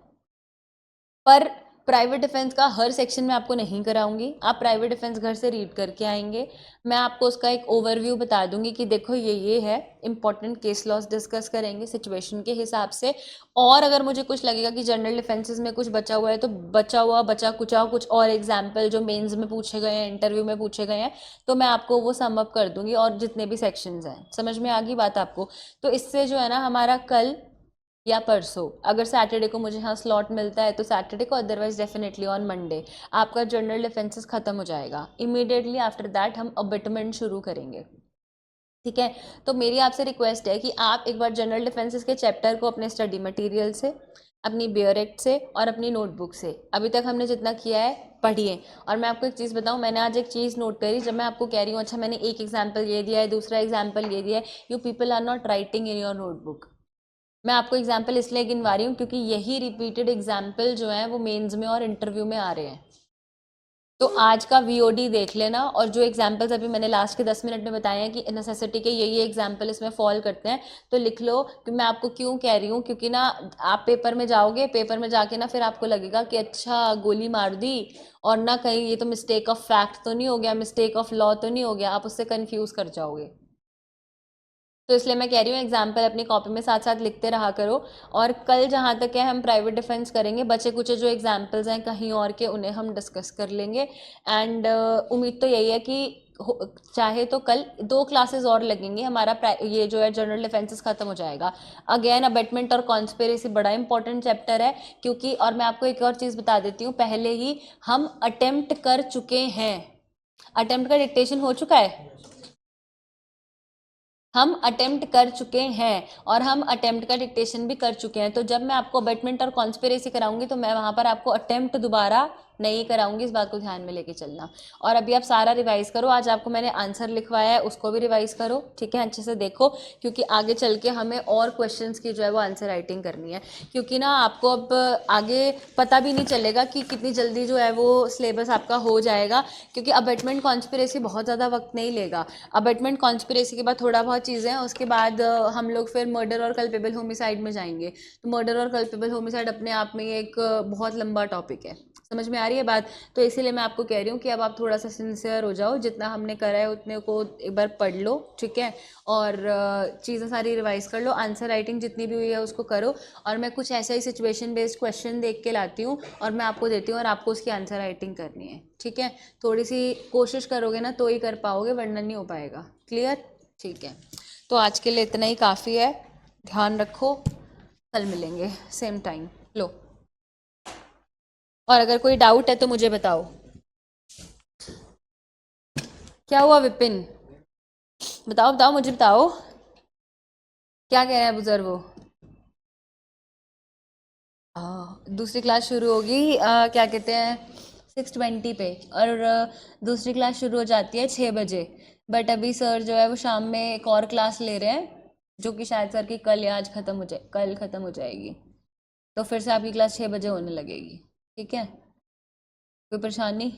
पर प्राइवेट डिफेंस का हर सेक्शन में आपको नहीं कराऊंगी, आप प्राइवेट डिफेंस घर से रीड करके आएंगे। मैं आपको उसका एक ओवरव्यू बता दूंगी कि देखो ये है, इंपॉर्टेंट केस लॉस डिस्कस करेंगे सिचुएशन के हिसाब से। और अगर मुझे कुछ लगेगा कि जनरल डिफेंसेस में कुछ बचा हुआ है तो बचा हुआ बचा कुचा कुछ और एग्जाम्पल जो मेंस में पूछे गए हैं, इंटरव्यू में पूछे गए हैं, तो मैं आपको वो सम अप कर दूंगी, और जितने भी सेक्शंस हैं। समझ में आ गई बात आपको, तो इससे जो है ना हमारा कल या परसों, अगर सैटरडे को मुझे यहाँ स्लॉट मिलता है तो सैटरडे को, अदरवाइज डेफिनेटली ऑन मंडे आपका जनरल डिफेंसेस खत्म हो जाएगा। इमीडिएटली आफ्टर दैट हम अबेटमेंट शुरू करेंगे। ठीक है, तो मेरी आपसे रिक्वेस्ट है कि आप एक बार जनरल डिफेंसेस के चैप्टर को अपने स्टडी मटेरियल से, अपनी बेयर एक्ट से और अपनी नोटबुक से, अभी तक हमने जितना किया है पढ़िए। और मैं आपको एक चीज़ बताऊं, मैंने आज एक चीज़ नोट करी, जब मैं आपको कह रही हूँ अच्छा मैंने एक एग्जाम्पल ये दिया है, दूसरा एग्जाम्पल ये दिया है, you people are not writing in your notebook. मैं आपको एग्जाम्पल इसलिए गिनवा रही हूँ क्योंकि यही रिपीटेड एग्जाम्पल जो है वो मेंस में और इंटरव्यू में आ रहे हैं। तो आज का वीओडी देख लेना, और जो एग्जाम्पल्स अभी मैंने लास्ट के 10 मिनट में बताए हैं कि नेसेसिटी के ये एग्जाम्पल इसमें फॉल करते हैं, तो लिख लो कि मैं आपको क्यों कह रही हूँ। क्योंकि ना आप पेपर में जाओगे, पेपर में जाके ना फिर आपको लगेगा कि अच्छा गोली मार दी, और ना कहीं ये तो मिस्टेक ऑफ फैक्ट तो नहीं हो गया, मिस्टेक ऑफ लॉ तो नहीं हो गया, आप उससे कन्फ्यूज कर जाओगे। तो इसलिए मैं कह रही हूँ एग्जाम्पल अपनी कॉपी में साथ साथ लिखते रहा करो। और कल जहाँ तक है हम प्राइवेट डिफेंस करेंगे, बचे कुछ जो एग्जाम्पल्स हैं कहीं और के उन्हें हम डिस्कस कर लेंगे। एंड उम्मीद तो यही है कि चाहे तो कल 2 क्लासेस और लगेंगे, हमारा ये जो है जनरल डिफेंसेस खत्म हो जाएगा। अगेन अबेटमेंट और कॉन्स्पिरेसी बड़ा इंपॉर्टेंट चैप्टर है, क्योंकि और मैं आपको एक और चीज़ बता देती हूँ, पहले ही हम अटेम्प्ट कर चुके हैं। अटेम्प्ट का डिक्टेशन हो चुका है, हम अटेम्प्ट कर चुके हैं, और हम अटेम्प्ट का डिक्टेशन भी कर चुके हैं। तो जब मैं आपको अबेटमेंट और कॉन्स्पिरेसी कराऊंगी तो मैं वहां पर आपको अटेम्प्ट दोबारा नहीं कराऊंगी, इस बात को ध्यान में लेके चलना। और अभी आप सारा रिवाइज करो, आज आपको मैंने आंसर लिखवाया है उसको भी रिवाइज करो, ठीक है, अच्छे से देखो, क्योंकि आगे चल के हमें और क्वेश्चंस की जो है वो आंसर राइटिंग करनी है। क्योंकि ना आपको अब आगे पता भी नहीं चलेगा कि कितनी जल्दी जो है वो सिलेबस आपका हो जाएगा, क्योंकि अबेटमेंट कॉन्स्पिरेसी बहुत ज़्यादा वक्त नहीं लेगा। अबेटमेंट कॉन्स्पिरेसी के बाद थोड़ा बहुत चीज़ें हैं, उसके बाद हम लोग फिर मर्डर और कल्पेबल होमिसाइड में जाएंगे। तो मर्डर और कल्पेबल होमिसाइड अपने आप में एक बहुत लंबा टॉपिक है, समझ में आ रही है बात। तो इसीलिए मैं आपको कह रही हूँ कि अब आप थोड़ा सा सिंसियर हो जाओ, जितना हमने करा है उतने को एक बार पढ़ लो, ठीक है, और चीज़ें सारी रिवाइज कर लो, आंसर राइटिंग जितनी भी हुई है उसको करो। और मैं कुछ ऐसा ही सिचुएशन बेस्ड क्वेश्चन देख के लाती हूँ और मैं आपको देती हूँ, और आपको उसकी आंसर राइटिंग करनी है, ठीक है। थोड़ी सी कोशिश करोगे ना तो ही कर पाओगे, वरना नहीं हो पाएगा। क्लियर? ठीक है, तो आज के लिए इतना ही काफ़ी है, ध्यान रखो, कल मिलेंगे सेम टाइम। लो, और अगर कोई डाउट है तो मुझे बताओ। क्या हुआ विपिन? बताओ बताओ, मुझे बताओ, क्या कह रहे हैं बुजुर्ग वो? दूसरी क्लास शुरू होगी क्या कहते हैं 6:20 पे, और दूसरी क्लास शुरू हो जाती है 6 बजे। बट अभी सर जो है वो शाम में एक और क्लास ले रहे हैं, जो कि शायद सर की कल या आज ख़त्म हो जाए, कल ख़त्म हो जाएगी। तो फिर से आपकी क्लास 6 बजे होने लगेगी, ठीक है। कोई परेशानी?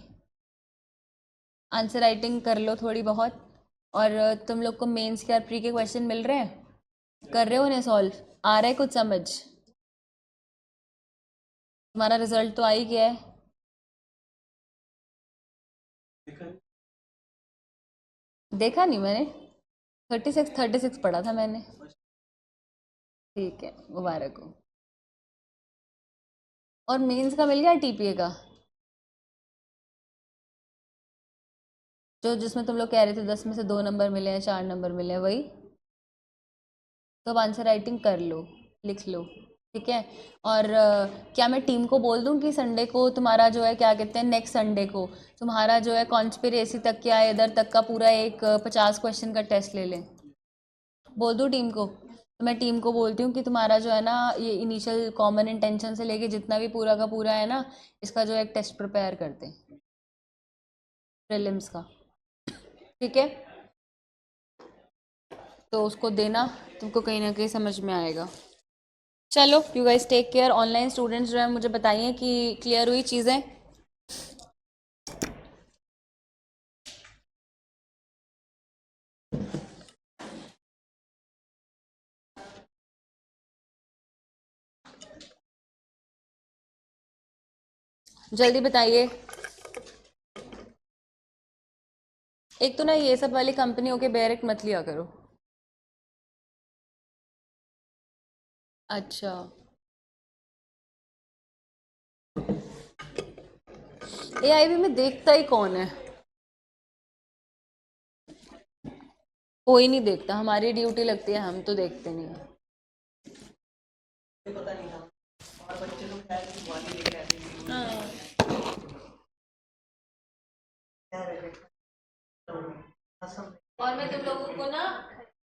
आंसर राइटिंग कर लो थोड़ी बहुत। और तुम लोग को मेंस के और प्री के क्वेश्चन मिल रहे हैं? कर रहे हो उन्हें सॉल्व? आ रहा है कुछ समझ? तुम्हारा रिजल्ट तो आ ही गया है। देखा नहीं मैंने। 36 पढ़ा था मैंने। ठीक है, मुबारक हो। और मेंस का मिल गया टीपीए का? जो जिसमें तुम लोग कह रहे थे 10 में से 2 नंबर मिले हैं, 4 नंबर मिले हैं, वही? तो अब आंसर राइटिंग कर लो, लिख लो, ठीक है। और क्या मैं टीम को बोल दूं कि संडे को तुम्हारा जो है क्या कहते हैं, नेक्स्ट संडे को तुम्हारा जो है कॉन्स्पिरेसी तक क्या है इधर तक का पूरा एक 50 क्वेश्चन का टेस्ट ले लें? बोल दूं टीम को? तो मैं टीम को बोलती हूँ कि तुम्हारा जो है ना ये इनिशियल कॉमन इंटेंशन से लेके जितना भी पूरा का पूरा है ना, इसका जो है एक टेस्ट प्रिपेयर करते हैं, प्रीलिम्स का, ठीक है। तो उसको देना, तुमको कहीं ना कहीं समझ में आएगा। चलो, you guys take care. Online students जो है मुझे बताइए कि क्लियर हुई चीज़ें। जल्दी बताइए। एक तो ना ये सब वाली कंपनियों के डायरेक्ट मत लिया करो। अच्छा, एआईबी में देखता ही कौन है? कोई नहीं देखता, हमारी ड्यूटी लगती है, हम तो देखते नहीं है। हाँ। और मैं तुम लोगों को ना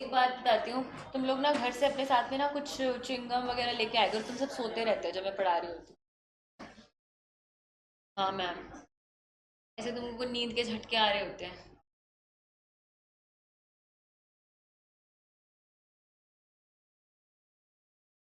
एक बात बताती हूँ, तुम लोग ना घर से अपने साथ में ना कुछ च्युइंगम वगैरह लेके आए करो, तुम सब सोते रहते हो जब मैं पढ़ा रही होती हूँ। हाँ मैम, ऐसे तुमको नींद के झटके आ रहे होते हैं।